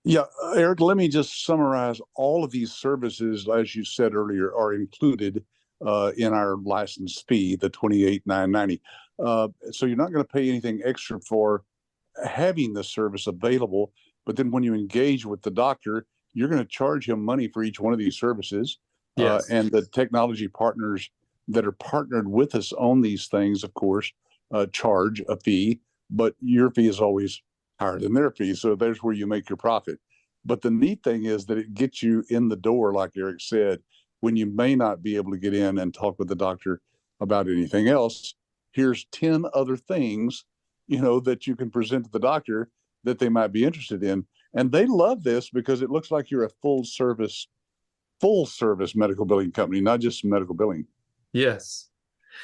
Yeah, Eric, let me just summarize. All of these services, as you said earlier, are included in our license fee, the $28,990. So you're not going to pay anything extra for having the service available. But then when you engage with the doctor, you're going to charge him money for each one of these services. Yes. And the technology partners that are partnered with us on these things, of course, charge a fee, but your fee is always higher than their fee. So there's where you make your profit. But the neat thing is that it gets you in the door, like Eric said, when you may not be able to get in and talk with the doctor about anything else. Here's 10 other things, that you can present to the doctor that they might be interested in. And they love this because it looks like you're a full service medical billing company, not just medical billing. Yes.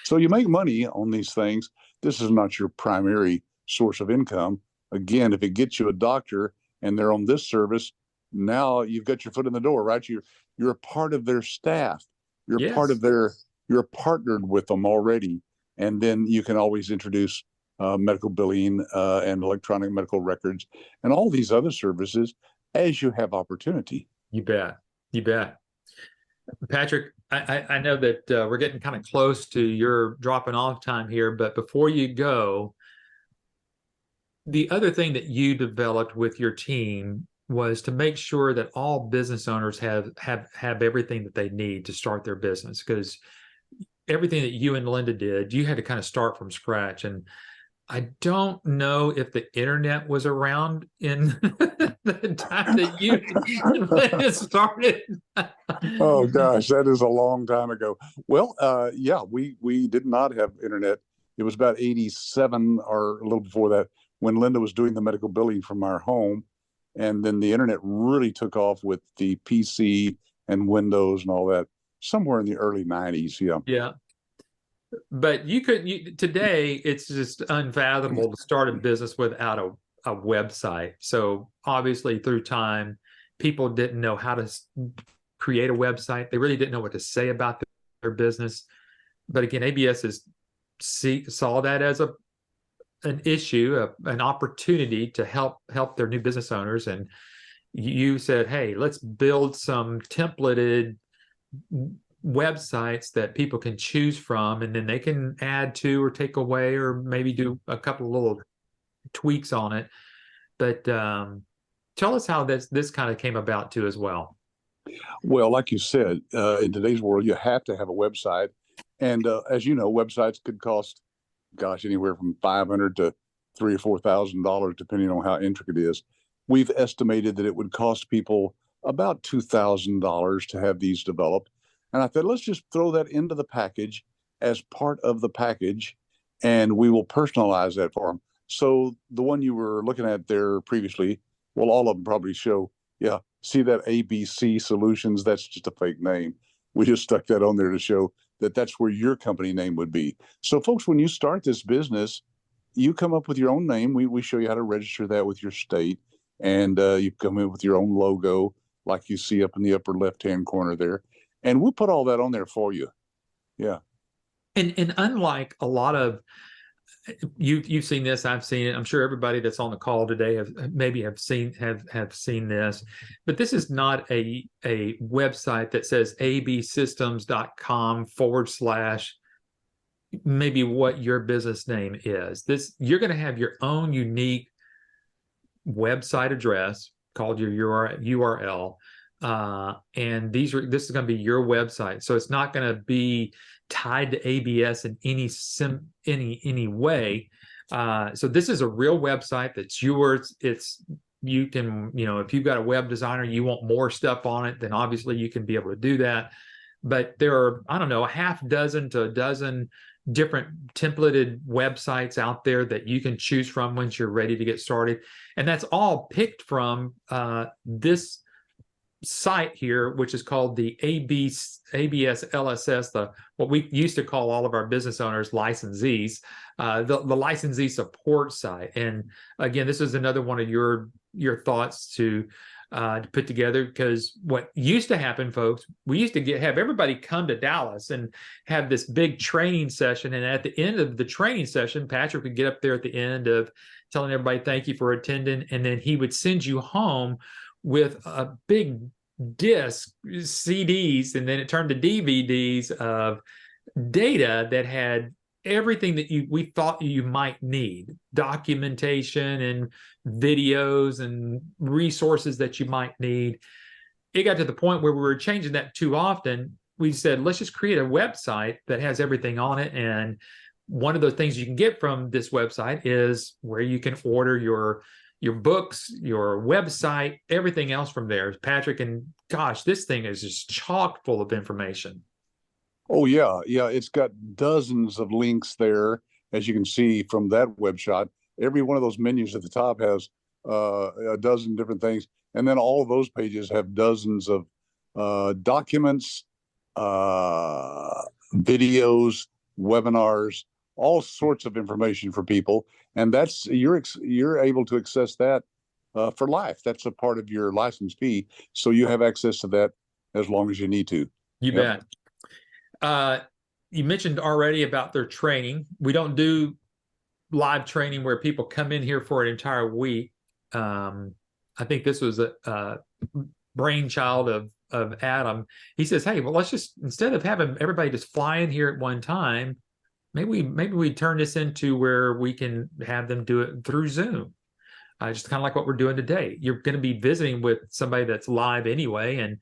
So you make money on these things. This is not your primary source of income. Again, if it gets you a doctor and they're on this service, now you've got your foot in the door, right? You're a part of their staff. You're part Yes. of their. You're partnered with them already, and then you can always introduce medical billing and electronic medical records and all these other services as you have opportunity. You bet. You bet. Patrick, I know that we're getting kind of close to your dropping off time here, but before you go, the other thing that you developed with your team was to make sure that all business owners have everything that they need to start their business, because everything that you and Linda did, you had to kind of start from scratch. And I don't know if the internet was around in the time that you and Linda started. Oh gosh, that is a long time ago. Well, yeah, we did not have internet. It was about 87 or a little before that when Linda was doing the medical billing from our home. And then the internet really took off with the PC and Windows and all that somewhere in the early 90s. Yeah. Yeah. But today it's just unfathomable to start a business without a website. So obviously through time, people didn't know how to create a website. They really didn't know what to say about their business. But again, ABS saw that as an issue, an opportunity to help their new business owners. And you said, hey, let's build some templated websites that people can choose from, and then they can add to or take away or maybe do a couple of little tweaks on it. But tell us how this kind of came about too as well. Well, like you said, in today's world, you have to have a website. And as you know, websites could cost, gosh, anywhere from $500 to $3,000 or $4,000, depending on how intricate it is. We've estimated that it would cost people about $2,000 to have these developed. And I thought, let's just throw that into the package as part of the package, and we will personalize that for them. So the one you were looking at there previously, well, all of them probably show, yeah, see that ABC Solutions? That's just a fake name. We just stuck that on there to show that that's where your company name would be. So folks, when you start this business, you come up with your own name. We show you how to register that with your state, and you come in with your own logo, like you see up in the upper left-hand corner there. And we'll put all that on there for you. Yeah. And unlike a lot of you've seen this, I've seen it. I'm sure everybody that's on the call today have seen this, but this is not a website that says absystems.com / maybe what your business name is. This, you're going to have your own unique website address called your URL. And this is going to be your website. So it's not going to be tied to ABS in any way. So this is a real website that's yours. You can, if you've got a web designer, you want more stuff on it, then obviously you can be able to do that. But there are, I don't know, a half dozen to a dozen different templated websites out there that you can choose from once you're ready to get started. And that's all picked from this site here, which is called the ABS LSS, what we used to call all of our business owners licensees, the licensee support site. And again, this is another one of your thoughts to put together, because what used to happen, folks, we used to have everybody come to Dallas and have this big training session. And at the end of the training session, Patrick would get up there at the end of telling everybody, thank you for attending. And then he would send you home with a big disc, CDs, and then it turned to DVDs of data that had everything that we thought you might need, documentation and videos and resources that you might need. It got to the point where we were changing that too often. We said, let's just create a website that has everything on it. And one of the things you can get from this website is where you can order your books, your website, everything else from there, Patrick. And gosh, this thing is just chock full of information. Oh yeah, yeah. It's got dozens of links there, as you can see from that web shot. Every one of those menus at the top has a dozen different things. And then all of those pages have dozens of documents, videos, webinars, all sorts of information for people. And that's you're able to access that for life. That's a part of your license fee. So you have access to that as long as you need to. You Yep. bet. You mentioned already about their training. We don't do live training where people come in here for an entire week. I think this was a brainchild of Adam. He says, "Hey, well, let's just instead of having everybody just fly in here at one time, maybe we turn this into where we can have them do it through Zoom, just kind of like what we're doing today. You're going to be visiting with somebody that's live anyway, and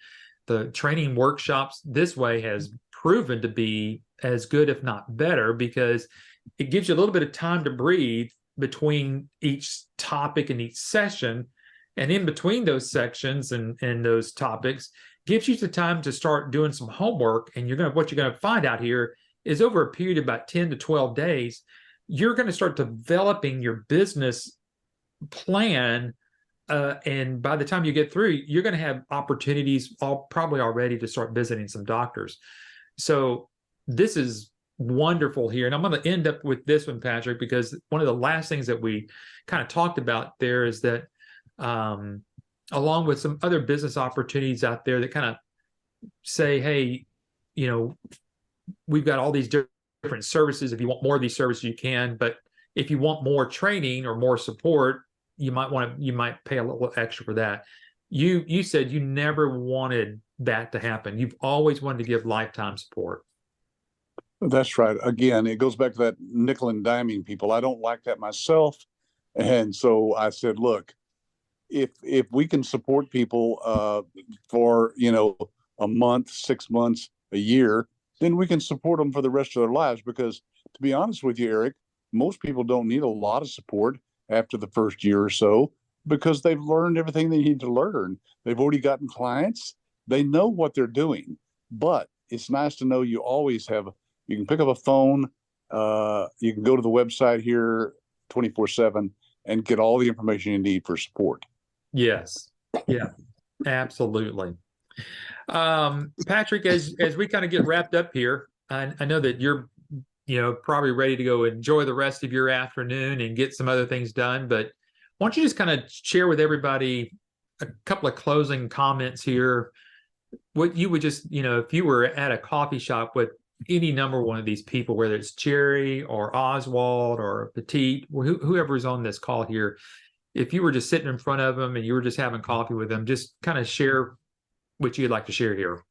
the training workshops this way has proven to be as good, if not better, because it gives you a little bit of time to breathe between each topic and each session. And in between those sections and those topics, gives you the time to start doing some homework. And what you're going to find out here is over a period of about 10 to 12 days, you're going to start developing your business plan. And by the time you get through, you're going to have opportunities probably already to start visiting some doctors. So this is wonderful here. And I'm going to end up with this one, Patrick, because one of the last things that we kind of talked about there is that along with some other business opportunities out there that kind of say, hey, we've got all these different services. If you want more of these services, you can. But if you want more training or more support, you might pay a little extra for that. You said you never wanted that to happen. You've always wanted to give lifetime support. That's right. Again, it goes back to that nickel and diming people. I don't like that myself. And so I said, look, if we can support people for, a month, 6 months, a year, then we can support them for the rest of their lives. Because to be honest with you, Eric, most people don't need a lot of support after the first year or so because they've learned everything they need to learn. They've already gotten clients. They know what they're doing. But it's nice to know you can pick up a phone. You can go to the website here 24/7 and get all the information you need for support. Yes. Yeah, absolutely. Patrick, as we kind of get wrapped up here, I know that you're, probably ready to go enjoy the rest of your afternoon and get some other things done. But why don't you just kind of share with everybody a couple of closing comments here? What you would just, if you were at a coffee shop with any number one of these people, whether it's Jerry or Oswald or Petit, whoever's on this call here, if you were just sitting in front of them and you were just having coffee with them, just kind of share what you'd like to share here.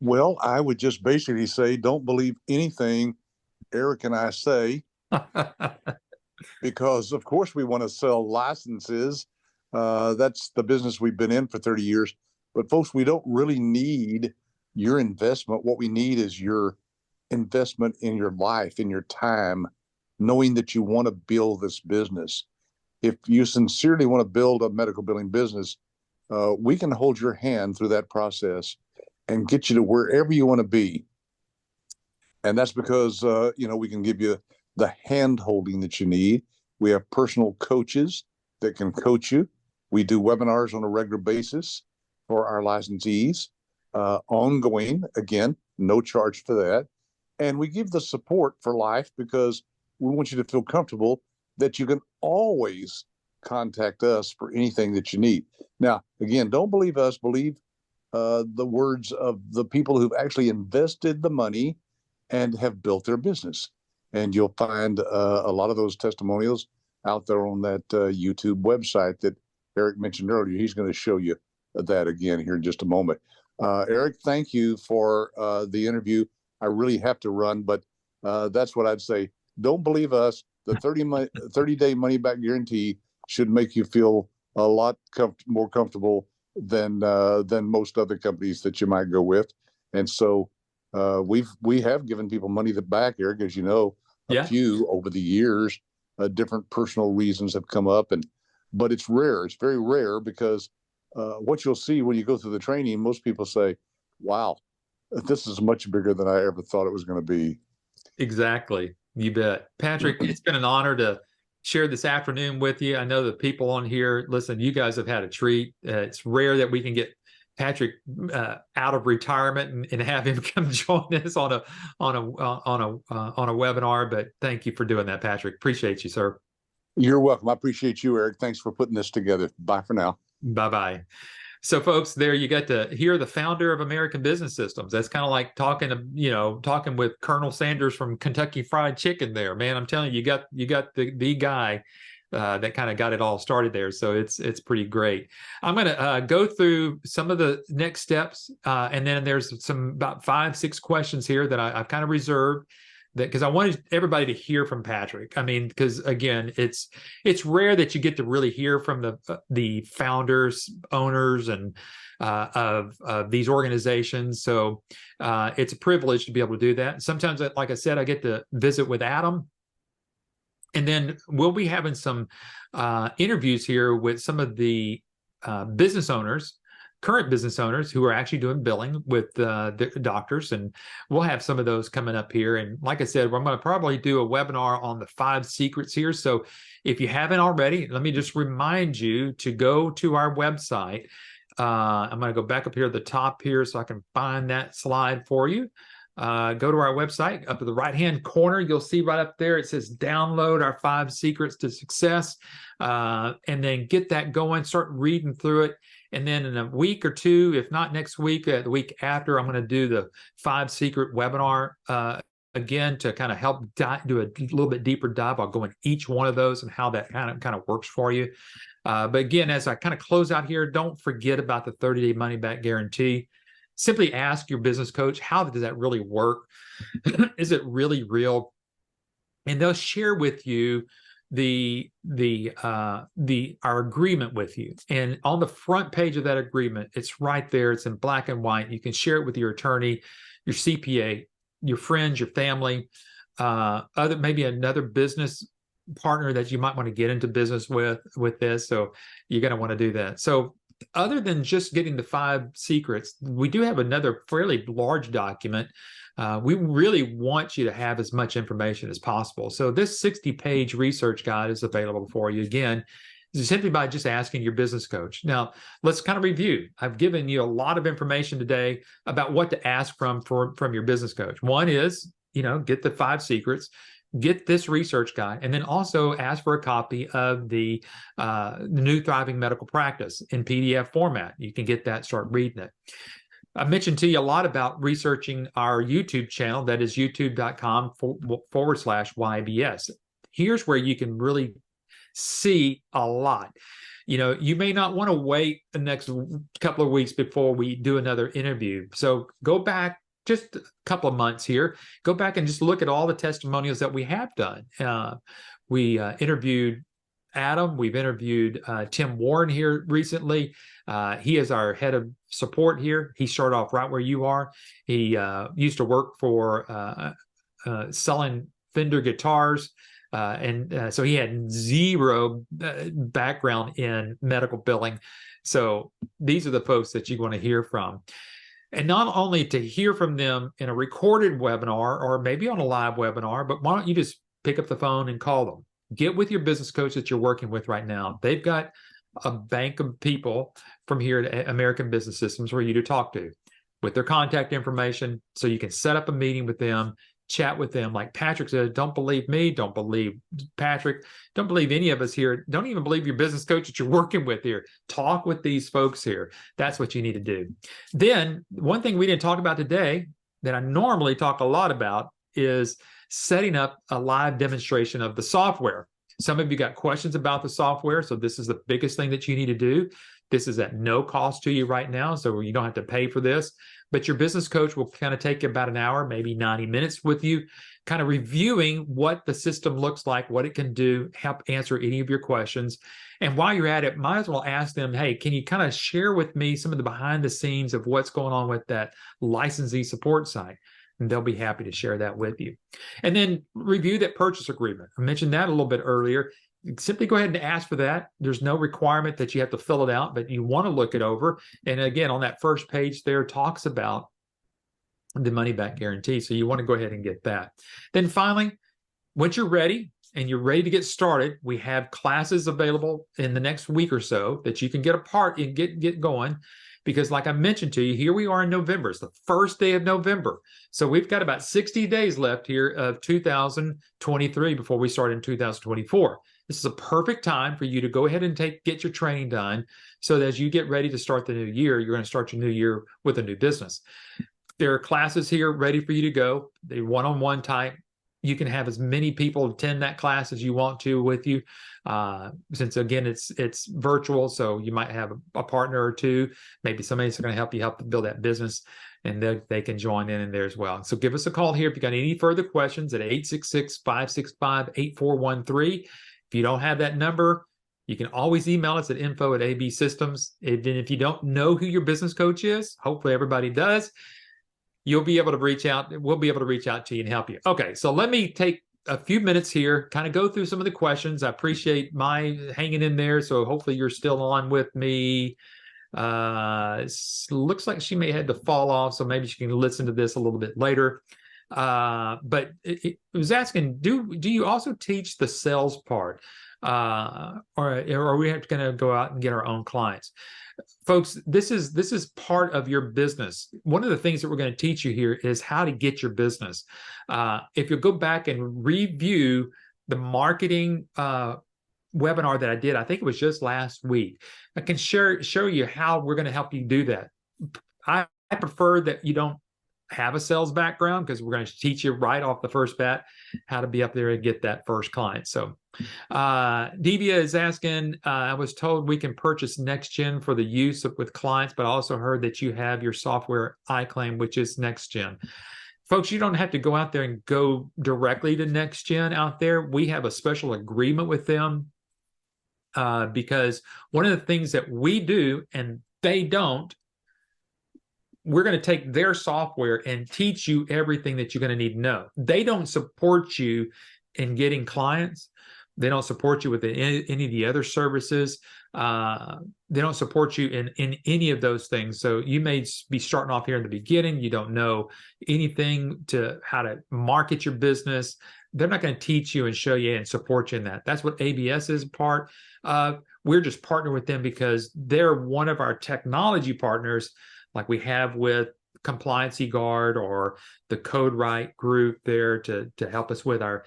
Well, I would just basically say, don't believe anything Eric and I say, because of course we want to sell licenses. That's the business we've been in for 30 years. But folks, we don't really need your investment. What we need is your investment in your life, in your time, knowing that you want to build this business. If you sincerely want to build a medical billing business, we can hold your hand through that process and get you to wherever you want to be. And that's because, we can give you the hand holding that you need. We have personal coaches that can coach you. We do webinars on a regular basis for our licensees, ongoing, again, no charge for that. And we give the support for life because we want you to feel comfortable that you can always contact us for anything that you need. Now, again, don't believe us, believe the words of the people who've actually invested the money and have built their business. And you'll find a lot of those testimonials out there on that YouTube website that Eric mentioned earlier. He's going to show you that again here in just a moment. Eric, thank you for the interview. I really have to run, but that's what I'd say. Don't believe us. The 30-day money-back guarantee should make you feel a lot more comfortable than most other companies that you might go with. And so we have given people money back, Eric, as you know, a few over the years. Different personal reasons have come up, but it's rare. It's very rare because what you'll see when you go through the training, most people say, "Wow, this is much bigger than I ever thought it was going to be." Exactly. You bet. Patrick, it's been an honor to share this afternoon with you. I know the people on here, listen, you guys have had a treat. It's rare that we can get Patrick out of retirement and have him come join us on a webinar. But thank you for doing that, Patrick. Appreciate you, sir. You're welcome. I appreciate you, Eric. Thanks for putting this together. Bye for now. Bye-bye. So, folks, there you get to hear the founder of American Business Systems. That's kind of like talking with Colonel Sanders from Kentucky Fried Chicken. There, man, I'm telling you, you got the guy that kind of got it all started there. So it's pretty great. I'm going to go through some of the next steps, and then there's about 5-6 questions here that I've kind of reserved. That because I wanted everybody to hear from Patrick. I mean, because again, it's rare that you get to really hear from the founders, owners, and of these organizations. So it's a privilege to be able to do that. Sometimes, like I said, I get to visit with Adam, and then we'll be having some interviews here with some of the business owners, current business owners who are actually doing billing with the doctors, and we'll have some of those coming up here. And like I said, I'm going to probably do a webinar on the 5 secrets here. So if you haven't already, let me just remind you to go to our website. I'm going to go back up here at the top here so I can find that slide for you. Go to our website. Up to the right-hand corner, you'll see right up there, it says download our 5 secrets to success, and then get that going, start reading through it. And then in a week or two, if not next week, the week after, I'm going to do the 5 secret webinar again to kind of help do a little bit deeper dive. I'll go in each one of those and how that kind of works for you. But again, as I kind of close out here, don't forget about the 30-day money-back guarantee. Simply ask your business coach, how does that really work? Is it really real? And they'll share with you our agreement with you. And on the front page of that agreement, it's right there. It's in black and white. You can share it with your attorney, your CPA, your friends, your family, maybe another business partner that you might want to get into business with this. So you're going to want to do that. So other than just getting the 5 secrets, we do have another fairly large document. We really want you to have as much information as possible. So this 60-page research guide is available for you. Again, simply by just asking your business coach. Now, let's kind of review. I've given you a lot of information today about what to ask from your business coach. One is, get the 5 secrets. Get this research guide, and then also ask for a copy of the New Thriving Medical Practice in PDF format. You can get that, start reading it. I mentioned to you a lot about researching our YouTube channel. That is youtube.com/YBS. Here's where you can really see a lot. You may not want to wait the next couple of weeks before we do another interview. So go back just a couple of months here, go back and just look at all the testimonials that we have done. We interviewed Adam. We've interviewed Tim Warren here recently. He is our head of support here. He started off right where you are. He used to work for selling Fender guitars. So he had zero background in medical billing. So these are the folks that you want to hear from. And not only to hear from them in a recorded webinar or maybe on a live webinar, but why don't you just pick up the phone and call them? Get with your business coach that you're working with right now. They've got a bank of people from here at American Business Systems for you to talk to with their contact information, so you can set up a meeting with them, chat with them. Like Patrick said, don't believe me, don't believe Patrick, don't believe any of us here. Don't even believe your business coach that you're working with here. Talk with these folks here. That's what you need to do. Then one thing we didn't talk about today that I normally talk a lot about is setting up a live demonstration of the software. Some of you got questions about the software, so this is the biggest thing that you need to do. This is at no cost to you right now, so you don't have to pay for this. But your business coach will kind of take about an hour, maybe 90 minutes with you, kind of reviewing what the system looks like, what it can do, help answer any of your questions. And while you're at it, might as well ask them, hey, can you kind of share with me some of the behind the scenes of what's going on with that licensee support site? And they'll be happy to share that with you. And then review that purchase agreement. I mentioned that a little bit earlier. Simply go ahead and ask for that. There's no requirement that you have to fill it out, but you want to look it over. And again, on that first page there talks about the money back guarantee. So you want to go ahead and get that. Then finally, once you're ready, and you're ready to get started, we have classes available in the next week or so that you can get a part and get going. Because like I mentioned to you, here we are in November. It's the first day of November. So we've got about 60 days left here of 2023 before we start in 2024. This is a perfect time for you to go ahead and get your training done so that as you get ready to start the new year, you're going to start your new year with a new business. There are classes here ready for you to go. They're one-on-one type. You can have as many people attend that class as you want to with you. Since again, it's virtual, so you might have a partner or two, maybe somebody's going to help you build that business, and they can join in there as well. So give us a call here if you got any further questions at 866-565-8413. If you don't have that number, you can always email us at info@absystems. And if you don't know who your business coach is, hopefully everybody does, you'll be able to reach out. We'll be able to reach out to you and help you. Okay, so let me take a few minutes here, kind of go through some of the questions. I appreciate my hanging in there. So hopefully you're still on with me. Looks like she may have had to fall off, so maybe she can listen to this a little bit later. But it was asking, do you also teach the sales part? Or are we going to go out and get our own clients? Folks, this is part of your business. One of the things that we're going to teach you here is how to get your business. If you go back and review the marketing webinar that I did, I think it was just last week, I can show you how we're going to help you do that. I prefer that you don't have a sales background, because we're going to teach you right off the first bat how to be up there and get that first client. So Devia is asking, I was told we can purchase NextGen for the use with clients, but I also heard that you have your software iClaim, which is NextGen. Folks, you don't have to go out there and go directly to NextGen out there. We have a special agreement with them because one of the things that we do and they don't, we're going to take their software and teach you everything that you're going to need to know. They don't support you in getting clients. They don't support you with any of the other services. They don't support you in any of those things. So you may be starting off here in the beginning. You don't know anything to how to market your business. They're not going to teach you and show you and support you in that. That's what ABS is part of. We're just partnering with them because they're one of our technology partners, like we have with Compliancy Guard or the Code Right group there to help us with our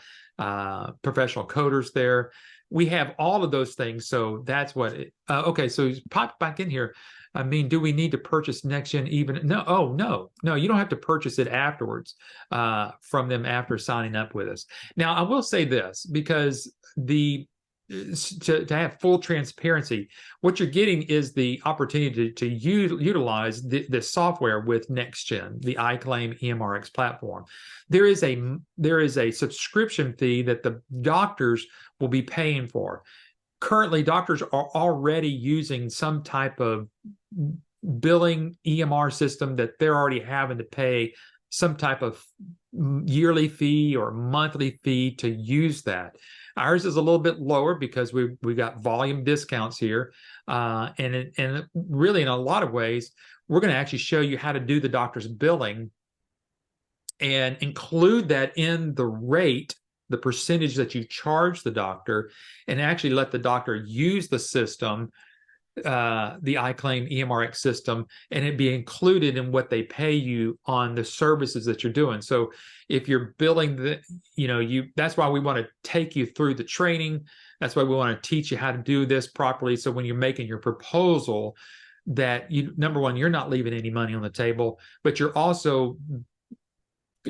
professional coders there. We have all of those things. So that's what okay, so he's popped back in here. I mean, do we need to purchase NextGen even? No, oh, no, you don't have to purchase it afterwards from them after signing up with us. Now, I will say this, because to have full transparency, what you're getting is the opportunity to utilize the software with NextGen, the iClaim EMRX platform. There is a subscription fee that the doctors will be paying for. Currently, doctors are already using some type of billing EMR system that they're already having to pay some type of yearly fee or monthly fee to use that. Ours is a little bit lower because we got volume discounts here, and really in a lot of ways we're going to actually show you how to do the doctor's billing and include that in the rate, the percentage that you charge the doctor, and actually let the doctor use the system, the iClaim EMRX system, and it be included in what they pay you on the services that you're doing. So if you're billing that's why we want to take you through the training. That's why we want to teach you how to do this properly. So when you're making your proposal, that number one, you're not leaving any money on the table, but you're also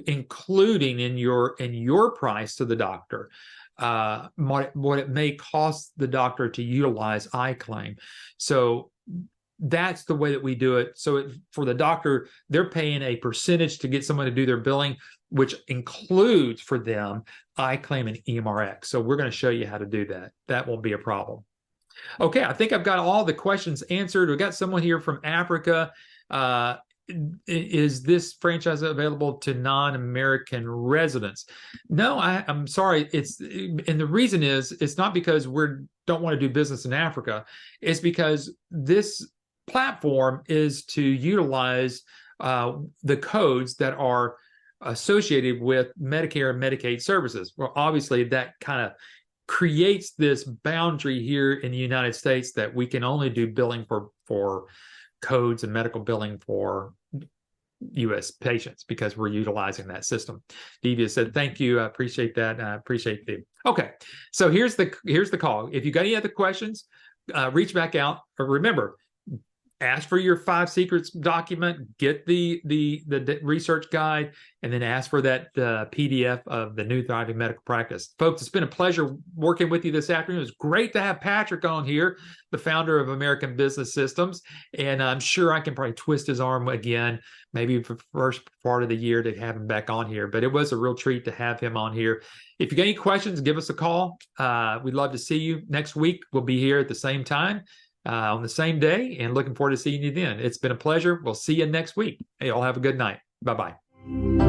including in your price to the doctor what it may cost the doctor to utilize iClaim. So that's the way that we do it. So for the doctor, they're paying a percentage to get someone to do their billing, which includes for them iClaim and EMRX. So we're going to show you how to do that. That won't be a problem. Okay, I think I've got all the questions answered. We've got someone here from Africa. Is this franchise available to non-American residents? No, I'm sorry. And the reason is, it's not because we don't want to do business in Africa. It's because this platform is to utilize the codes that are associated with Medicare and Medicaid services. Well, obviously that kind of creates this boundary here in the United States that we can only do billing for codes and medical billing for U.S. patients because we're utilizing that system. Devia said, "Thank you. I appreciate that. I appreciate the." Okay, so here's the call. If you got any other questions, reach back out. Or remember, ask for your 5 secrets document, get the research guide, and then ask for that PDF of the New Thriving Medical Practice. Folks, it's been a pleasure working with you this afternoon. It was great to have Patrick on here, the founder of American Business Systems, and I'm sure I can probably twist his arm again, maybe for the first part of the year to have him back on here, but it was a real treat to have him on here. If you got any questions, give us a call. We'd love to see you next week. We'll be here at the same time. On the same day, and looking forward to seeing you then. It's been a pleasure. We'll see you next week. Hey, all have a good night. Bye-bye.